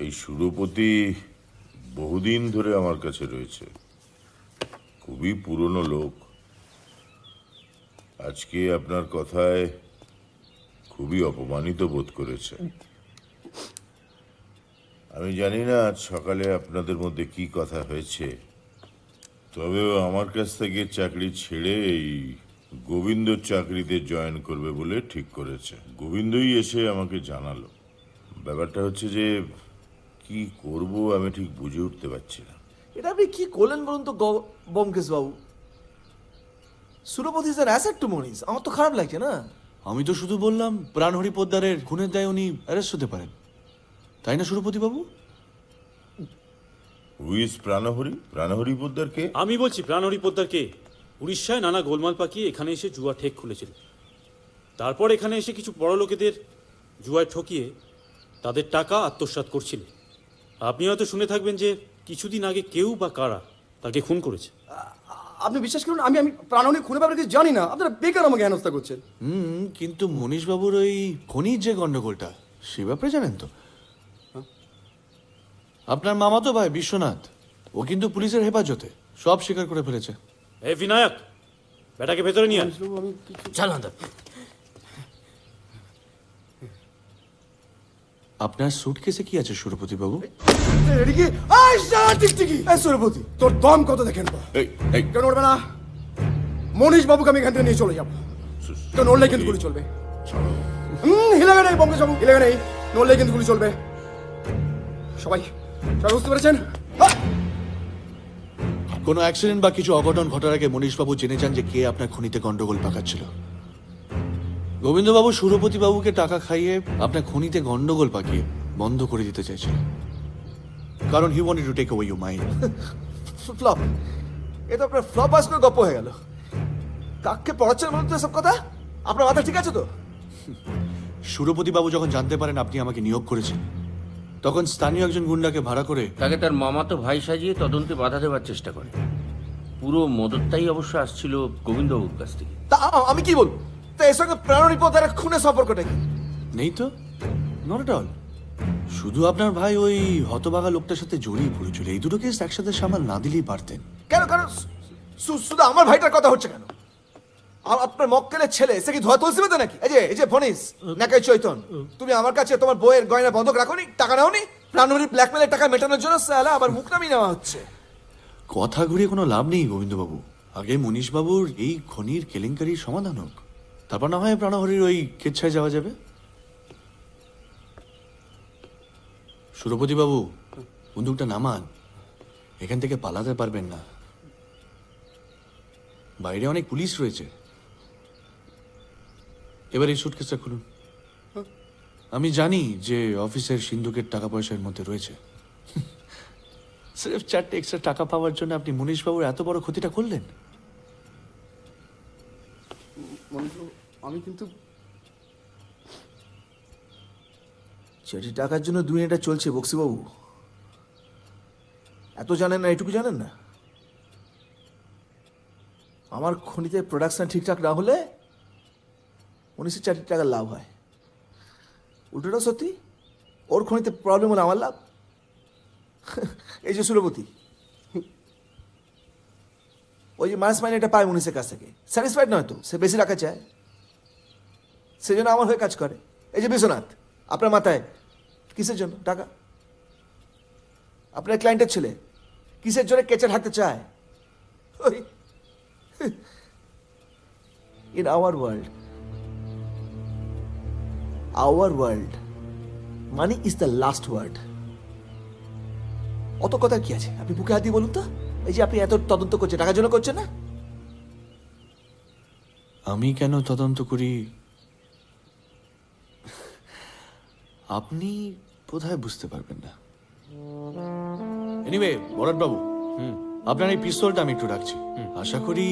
এই সুরপতি বহুদিন ধরে আমার কাছে রয়েছে, খুবই পুরনো লোক। আজকে আপনার কথায় খুবই অপমানিত বোধ করেছে। আমি জানি না আজ সকালে আপনাদের মধ্যে কি কথা হয়েছে, তবে ও আমার কাছ থেকে চাকরি ছেড়ে এই গোবিন্দ চাকরিতে জয়েন করবে বলে ঠিক করেছে। গোবিন্দই এসে আমাকে জানালো। ব্যাপারটা হচ্ছে যে কি করব আমি ঠিক বুঝে উঠতে পারছি না। এটা আপনি কি করলেন বলুন তো Byomkesh babu? Surapati is an asset to Moni's. আমার তো খারাপ লাগছে না। আমি তো শুধু বললাম প্রাণহরি পোদ্দারের খুনের দায়ে উনি অ্যারেস্ট হতে পারেন, তাই না সুরপতি বাবু? হুইজ প্রাণহরি? প্রাণহরি পোদ্দারকে? আমি বলছি প্রাণহরি পোদ্দারকে উড়িষ্যায় নানা গোলমাল পাকিয়ে এখানে এসে জুয়া ঠেক খুলেছিল। তারপর এখানে এসে কিছু বড় লোকেদের জুয়ায় ঠকিয়ে তাদের টাকা আত্মসাৎ করছিল। আপনি হয়তো শুনে থাকবেন যে কিছুদিন আগে কেউ বা কারা তাকে খুন করেছে। আপনি বিশ্বাস করুন, আমি প্রাণহরি খুনের ব্যাপারে কিছু জানি না। আপনারা বেকার আমাকে হেনস্থা করছেন। কিন্তু মনীষবাবুর ওই খনির যে গন্ডগোলটা, সে ব্যাপারে জানেন তো? আপনার মামাতো ভাই বিশ্বনাথ, ও কিন্তু পুলিশের হেফাজতে, সব স্বীকার করে ফেলেছে। এই বিনায়ক, বেটাকে ভেতরে নিয়ে আন। চল আন্দর। আপনার সুটকেসে কি আছে সুরপতি বাবু? এদিকে আয় যা টিকটিকি। এই সুরপতি, তোর দম কত দেখে নেবো। কেন উঠবে না? মনীষ বাবুকে আমি এখান থেকে নিয়ে চলে যাবো। তো নড়লে কিন্তু গুলি চলবে। হিলাবে নেই ব্যোমকেশ বাবু, হিলাবে নেই, নড়লে কিন্তু গুলি চলবে। সবাই বুঝতে পেরেছেন? কোনো অ্যাক্সিডেন্ট বা কিছু অঘটন ঘটার আগে মনীষবাবু জেনে যান যে কে আপনার খনিতে গন্ডগোল পাকাচ্ছিল। গোবিন্দবাবু সুরপতি বাবুকে টাকা খাইয়ে আপনার খনিতে গন্ডগোল পাকিয়ে বন্ধ করে দিতে চাইছিল, কারণ he wanted to take away your mind. Flop. এটা আপনার ফ্লপ আজ করে গপ্প হয়ে গেল। কাককে পড়াচ্ছেন বলুন তো সব কথা? আপনার মাথা ঠিক আছে তো? সুরপতি বাবু যখন জানতে পারেন আপনি আমাকে নিয়োগ করেছেন, তখন স্থানীয় একজন গুন্ডাকে ভাড়া করে তাকে তার মামাতো ভাই সাজিয়ে তদন্তে বাধা দেওয়ার চেষ্টা করে। পুরো মদতটাই অবশ্য আসছিল গোবিন্দবাবুর কাছ থেকে। তা আমি কি বলবো? তা এর সঙ্গে প্রাণহরি পদার খুনের সম্পর্কটা কি? নেই তো, নট এট অল। শুধু আপনার ভাই ওই হতবাগা লোকটার সাথে জড়িয়ে পড়েছিল। এই দুটো কেস একসাথে সামাল না দিলেই পারতেন। কেন কেন শুধু আমার ভাইটার কথা হচ্ছে কেন? আপনার মক্কেলের ছেলে সে কি ধোয়া তুলসি বেঁধে নাকি? এই যে ফনিস নাকি চৈতন, তুমি আমার কাছে তোমার বইয়ের গয়না বন্ধক রাখোনি, টাকা নাওনি, প্রাণহরি ব্ল্যাকমেলের টাকা মেটানোর জন্য সালা আবার মুখ নামিয়ে নেওয়া হচ্ছে। কথা ঘুরিয়ে কোনো লাভ নেই গোবিন্দবাবু। আগে মনীষবাবুর এই খনির কেলেঙ্কারির সমাধান হোক, তারপর না হয় প্রাণহরির ওই কেচ্ছায় যাওয়া যাবে। সুরপতি বাবু, বন্দুকটা নামান, এখান থেকে পালাতে পারবেন না। বাইরে অনেক পুলিশ রয়েছে। এবার এই সুটকেসটা খুলুন। আমি জানি যে অফিসের সিন্ধুকের টাকা পয়সার মধ্যে রয়েছে। সির্ফ 4টে এক্সট্রা টাকা পাওয়ার জন্য আপনি মনীষবাবুর এত বড় ক্ষতিটা করলেন। আমি কিন্তু 4 টাকার জন্য দুনিয়াটা চলছে বক্সিবাবু। এত জানেন না, এটুকু জানেন না? আমার খনিতে প্রোডাকশন ঠিকঠাক না হলে 19 টাকার লাভ হয়। উল্টোটা সত্যি, ওর খনিতে প্রবলেম হলে আমার লাভ। এই যে সুরপতি, ওই যে মাস মাইনেটা পায় মনীষের কাছ থেকে, স্যাটিসফাইড নয় তো, সে বেশি রাখা চায়, সেজন্য আমার হয়ে কাজ করে। এই যে বিশ্বনাথ, আপনার মাথায় কিসের জন্য টাকা? আপনার ক্লায়েন্টের ছেলে কিসের জন্য কেচে থাকতে চায়? ওই in our world money is the last word. অত কথা কি আছে? আপনি বুকে হাত দিয়ে বলুন তো, এই যে আপনি এত তদন্ত করছেন টাকার জন্য করছেন না? আমি কেন তদন্ত করি আপনি বোধহয় বুঝতে পারবেন না। এনিওয়ে বরদ বাবু, আপনার এই পিস্তলটা আমি একটু রাখছি। আশা করি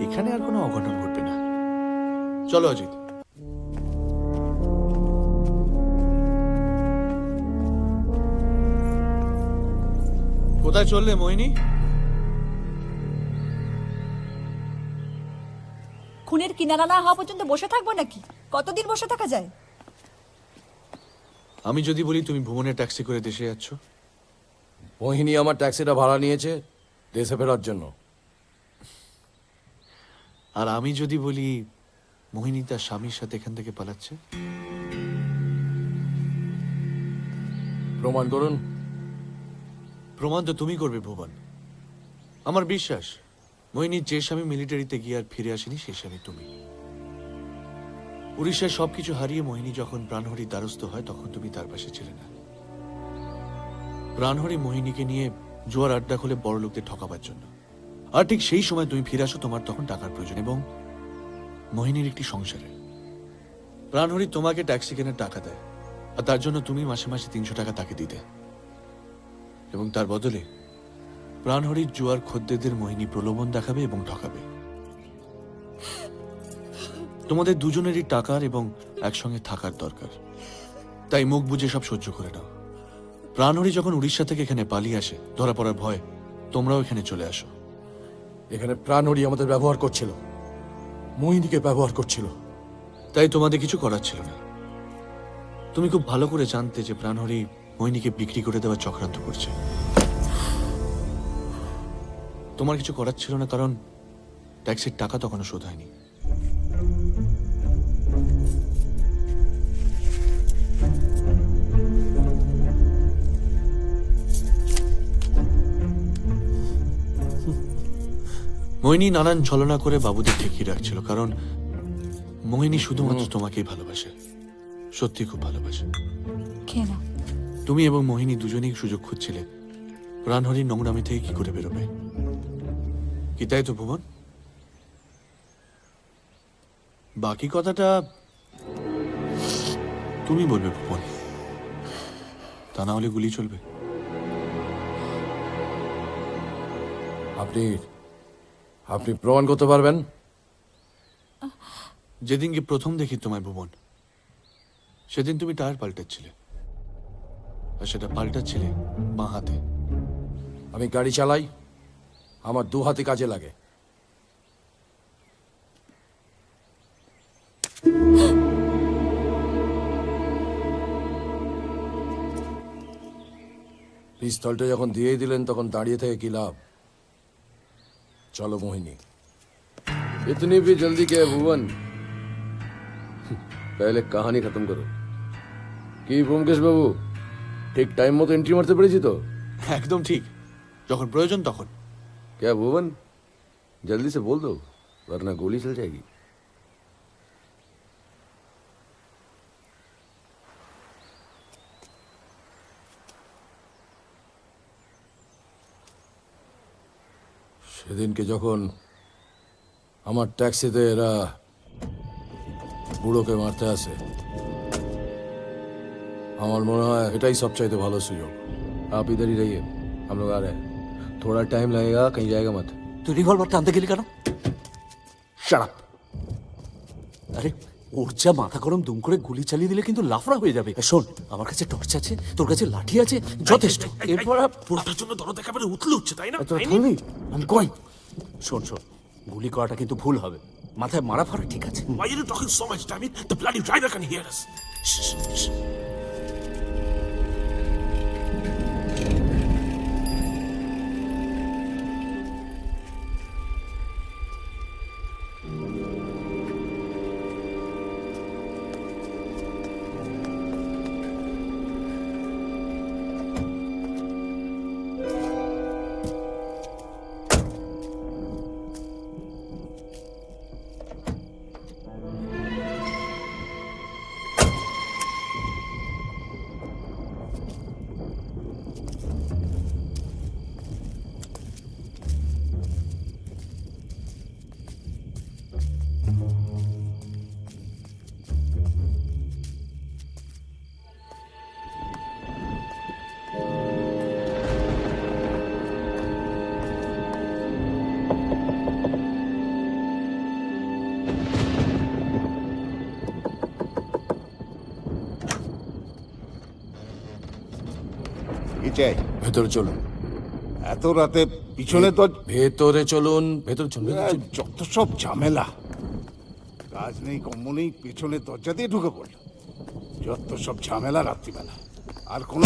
এখানে আর কোনো অঘটন ঘটবে না। চলো অজিত। কোথায় চললে মোহিনী? খুনের কিনারা না হওয়া পর্যন্ত বসে থাকবো নাকি? কতদিন বসে থাকা যায়? আমি যদি বলি তুমি ভুবনের ট্যাক্সি করে দেশে যাচ্ছ? মোহিনী আমার ট্যাক্সিটা ভাড়া নিয়েছে দেশে ফেরার জন্য। আর আমি যদি বলি মোহিনী তার স্বামীর সাথে এখান থেকে পালাচ্ছে? প্রমাণ করুন। প্রমাণ তো তুমি করবে ভুবন। আমার বিশ্বাস মোহিনীর যে স্বামী মিলিটারিতে গিয়ে আর ফিরে আসেনি সে স্বামী তুমি। উড়িষ্যার সবকিছু হারিয়ে মোহিনী যখন প্রাণহরির দ্বারস্থ হয় তখন তুমি তার পাশে ছিলে না। প্রাণহরি মোহিনীকে নিয়ে জোয়ার আড্ডা খুলে বড় লোকদের ঠকাবার জন্য। আর ঠিক সেই সময় তুমি ফিরে আসো, তোমার তখন টাকার প্রয়োজন এবং মোহিনীর একটি সংসারে। প্রাণহরি তোমাকে ট্যাক্সি কেনার টাকা দেয় আর তার জন্য তুমি মাসে মাসে 300 টাকা তাকে দিতে, এবং তার বদলে প্রাণহরির জোয়ার খদ্দেরদের মোহিনী প্রলোভন দেখাবে এবং ঠকাবে। তোমাদের দুজনেরই টাকার এবং একসঙ্গে থাকার দরকার, তাই মুখ বুঝে সব সহ্য করে নাও। প্রাণহরি যখন উড়িষ্যা থেকে এখানে পালিয়ে আসে ধরা পড়ার ভয়, তোমরাও এখানে চলে আসো। এখানে প্রাণহরি আমাদের ব্যবহার করছিল, মোহিনীকে ব্যবহার করছিল, তাই তোমাদের কিছু করার ছিল না। তুমি খুব ভালো করে জানতে যে প্রাণহরি মোহিনীকে বিক্রি করে দেওয়ার চক্রান্ত করছে। তোমার কিছু করার ছিল না, কারণ ট্যাক্সির টাকা তখনও শোধ হয়নি। মোহিনী নানান ছলনা করে বাবুদের ঠেকিয়ে রাখছিল, কারণ মোহিনী শুধুমাত্র তোমাকেই ভালোবাসে, সত্যি খুব ভালোবাসে। খেয়ে নাও। তুমি এবং মোহিনী দুজনেই সুযোগ খুঁজছিলে প্রাণহরির নোংরামি থেকে কি করে বেরোবে, কি তাই তো ভুবন? বাকি কথাটা তুমি বলবে ভুবন, তা না হলে গুলি চলবে। আপনি প্রমাণ করতে পারবেন? যেদিনকে প্রথম দেখি তোমায় ভুবন, সেদিন তুমি টায়ার পাল্টাচ্ছিলে, আর সেটা পাল্টাচ্ছিলে বাঁ হাতে। আমি গাড়ি চালাই, আমার দু হাতে কাজে লাগে। পিস্তলটা যখন দিয়েই দিলেন তখন দাঁড়িয়ে থেকে কি লাভ? চলো মোহিনী। इतनी भी जल्दी क्या है भुवन? पहले कहानी खत्म करो। কি ব্যোমকেশ বাবু, ঠিক টাইম মতো এন্ট্রি মারতে পেরেছি তো? একদম ঠিক, যখন প্রয়োজন তখন। क्या भुवन, जल्दी से बोल दो वरना गोली चल जाएगी। সেদিনকে যখন আমার ট্যাক্সিতে এরা বুড়োকে মারতে আসে, আমার মনে হয় এটাই সবচাইতে ভালো সুযোগ। आप इधर ही रहिए, हम लोग आ रहे हैं। थोड़ा टाइम लगेगा, कहीं जाएगा मत। তুই রিভলভারটা আনতে গেলি কেন? শাট আরে ওর যা মাথা গরম, দুম করে গুলি চালিয়ে দিলে কিন্তু লাফড়া হয়ে যাবে। শোন, আমার কাছে টর্চ আছে, তোর কাছে লাঠি আছে, যথেষ্ট। এরপর পুরোটার জন্য দরদ একেবারে উতলে উঠছে, তাই না? আমি কই, শোন শোন, গুলি করাটা কিন্তু ভুল হবে। মাথায় মারা ফারা ঠিক আছে। Why are you talking so much, damn it? The bloody driver can hear us. Shh, shh. চাই ভেতরে চলুন। এত রাতে পিছনে তো ভেতরে চলুন, ভেতরে চলুন। যত সব ঝামেলা, কাজ নেই কম্ম নেই, পেছনে দরজা দিয়ে ঢুকে পড়ল। যত সব ঝামেলা রাত্রিবেলা, আর কোনো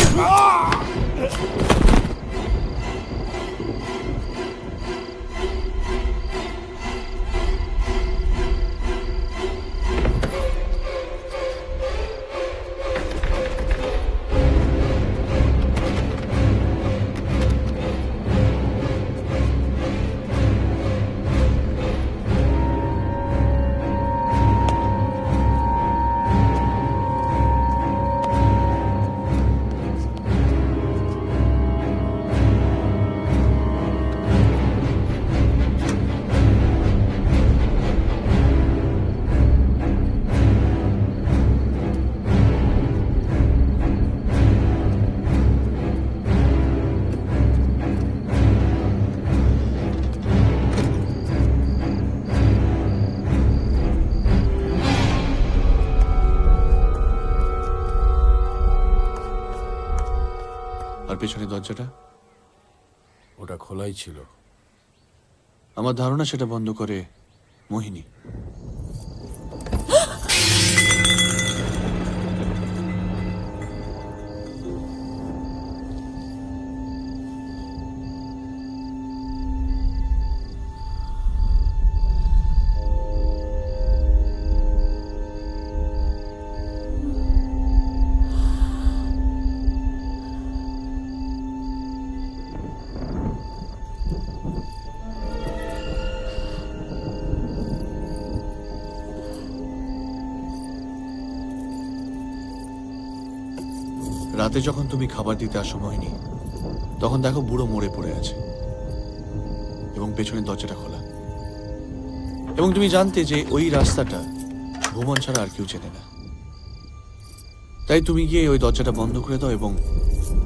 পেছনে দরজাটা? ওটা খোলাই ছিল। আমার ধারণা সেটা বন্ধ করে মোহিনী। রাতে যখন তুমি খাবার দিতে আসো মোহিনী, তখন দেখো বুড়ো মরে পড়ে আছে এবং পেছনের দরজাটা খোলা, এবং তুমি জানতে যে ওই রাস্তাটা ভুবন ছাড়া আর কেউ চেনে না। তাই তুমি গিয়ে ওই দরজাটা বন্ধ করে দাও এবং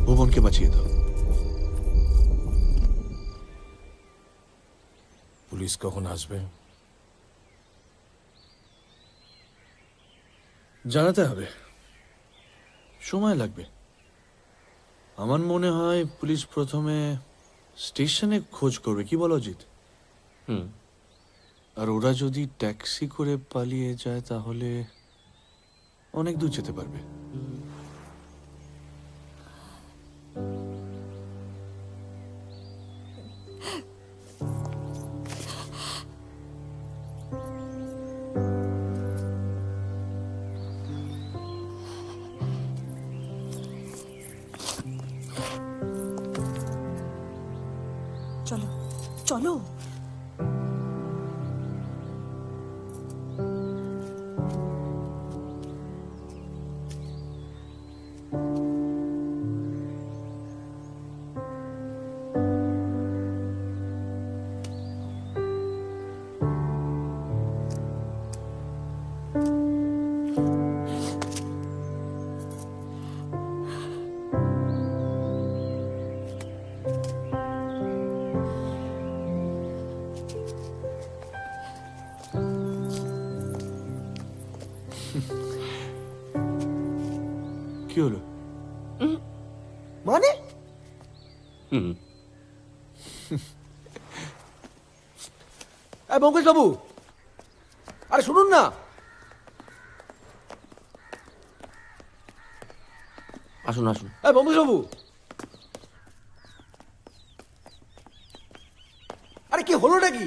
ভুবনকে বাঁচিয়ে দাও। পুলিশ কখন আসবে জানাতে হবে। সময় লাগবে। আমার মনে হয় পুলিশ প্রথমে স্টেশনে খোঁজ করবে, কি বলো অজিত? আর ওরা যদি ট্যাক্সি করে পালিয়ে যায় তাহলে অনেক দূর যেতে পারবে। চলো চলো। কি হলো? মানে ব্যোমকেশ বাবু, আরে শুনুন না। আসুন আসুন। ব্যোমকেশ বাবু, আরে কি হলোটা কি?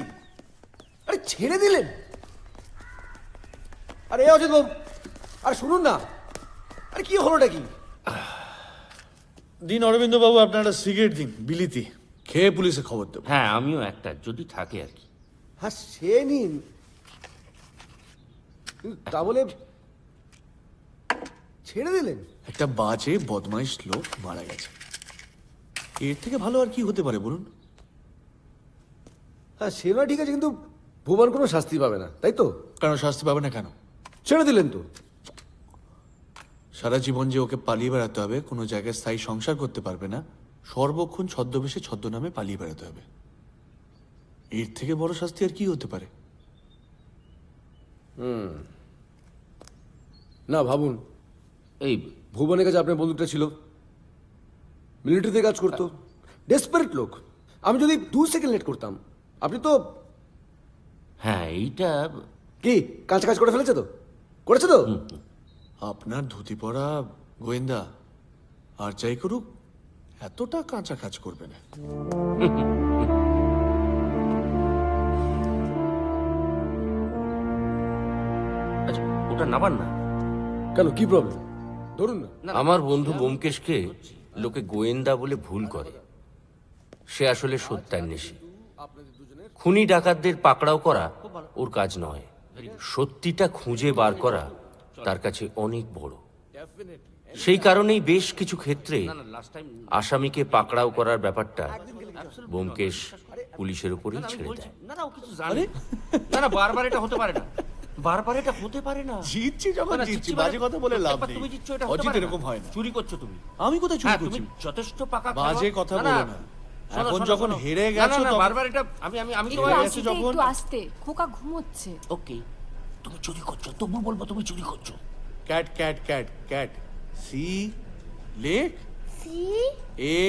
আরে ছেড়ে দিলেন? আরে অজিত বাবু, আরে শুনুন না। আরে কি হলোটা কি? দিন অরবিন্দ বাবু, আপনার একটা সিগারেট দিন, বিলিতি খেয়ে পুলিশে খবর দেবো। হ্যাঁ, আমিও একটা, যদি থাকে আর কি। হ্যাঁ সে নিন, তা বলে ছেড়ে দিলেন? একটা বাজে বদমাইশ লোক মারা গেছে, এর থেকে ভালো আর কি হতে পারে বলুন? হ্যাঁ সে নয় ঠিক আছে, কিন্তু ভুবন কোনো শাস্তি পাবে না, তাই তো? কেন শাস্তি পাবে না? কেন? ছেড়ে দিলেন তো। সারা জীবন যে ওকে পালিয়ে বেড়াতে হবে, কোনো জায়গায় স্থায়ী সংসার করতে পারবে না, সর্বক্ষণ ছদ্মবেশে ছদ্মনামে পালিয়ে বেড়াতে হবে, এর থেকে বড় শাস্তি আর কি হতে পারে? না ভাবুন, এই ভুবনের কাছে আপনার বন্দুকটা ছিল, মিলিটারিতে কাজ করতো, ডেসপারেট লোক। আমি যদি 2 সেকেন্ড লেট করতাম, আপনি তো হ্যাঁ, এইটা কি কাজ কাজ করে ফেলেছে তো? করেছে তো? আপনার ধুতি পরা গোয়েন্দা আর যাই করুক এতটা কাঁচা কাজ করবে না। আচ্ছা, ওটা নামান না। কেন, কি প্রবলেম? ধরুন না। আমার বন্ধু ব্যোমকেশকে লোকে গোয়েন্দা বলে ভুল করে। সে আসলে সত্যান্বেষী। খুনি ডাকাতদের পাকড়াও করা ওর কাজ নয়, সত্যিটা খুঁজে বার করা তার কাছে অনেক বড়। সেই কারণেই বেশ কিছু ক্ষেত্রে আসামিকে পাকড়াও করার ব্যাপারটা ব্যোমকেশ পুলিশের উপরেই ছেড়ে দেয়। না না, বারবার এটা হতে পারে না, বারবার এটা হতে পারে না। জিতছি যখন জিতছি, বাজে কথা বলে লাভ নেই। তুমি জিতছো, এটা অজিত এরকম হয় না। চুরি করছো তুমি। আমি কোথায় চুরি হ্যাঁ, করছি? তুমি যথেষ্ট পাকা বাজে কথা বলো না। এখন যখন হেরে গেছো তখন বারবার এটা আমি হেরে গেছো যখন। একটু আস্তে, খোকা ঘুমোচ্ছে। ওকে, তুমি চুরি করছো, তবু বলবো তুমি চুরি করছো। Cat cat cat cat, C lake C A.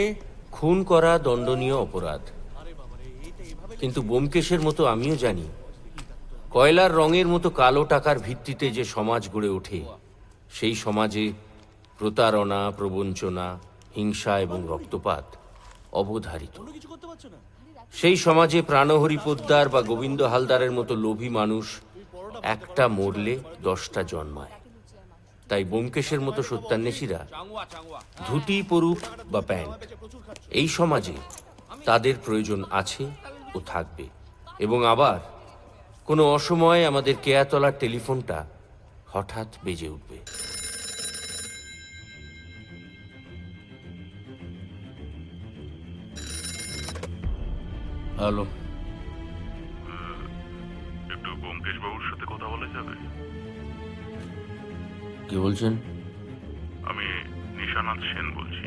খুন করা দণ্ডনীয় অপরাধ, কিন্তু ব্যোমকেশের মতো আমিও জানি কয়লার রঙের মতো কালো টাকার ভিত্তিতে যে সমাজ গড়ে ওঠে, সেই সমাজে প্রতারণা, প্রবঞ্চনা, হিংসা এবং রক্তপাত অবধারিত। সেই সমাজে প্রাণহরি পোদ্দার বা গোবিন্দ হালদারের মতো লোভী মানুষ একটা মরলে 10টা জন্মায়। তাই ব্যোমকেশের মতো সত্যান্বেষীরা ধুতি পরুক বা প্যান্ট, এই সমাজে তাদের প্রয়োজন আছে ও থাকবে। এবং আবার কোনো অসময়ে আমাদের কেয়াতলার টেলিফোনটা হঠাৎ বেজে উঠবে। হ্যালো, একটু ব্যোমকেশ বাবুর সাথে কথা বলা যাবে? কে বলছেন? আমি নিশানাথ সেন বলছি।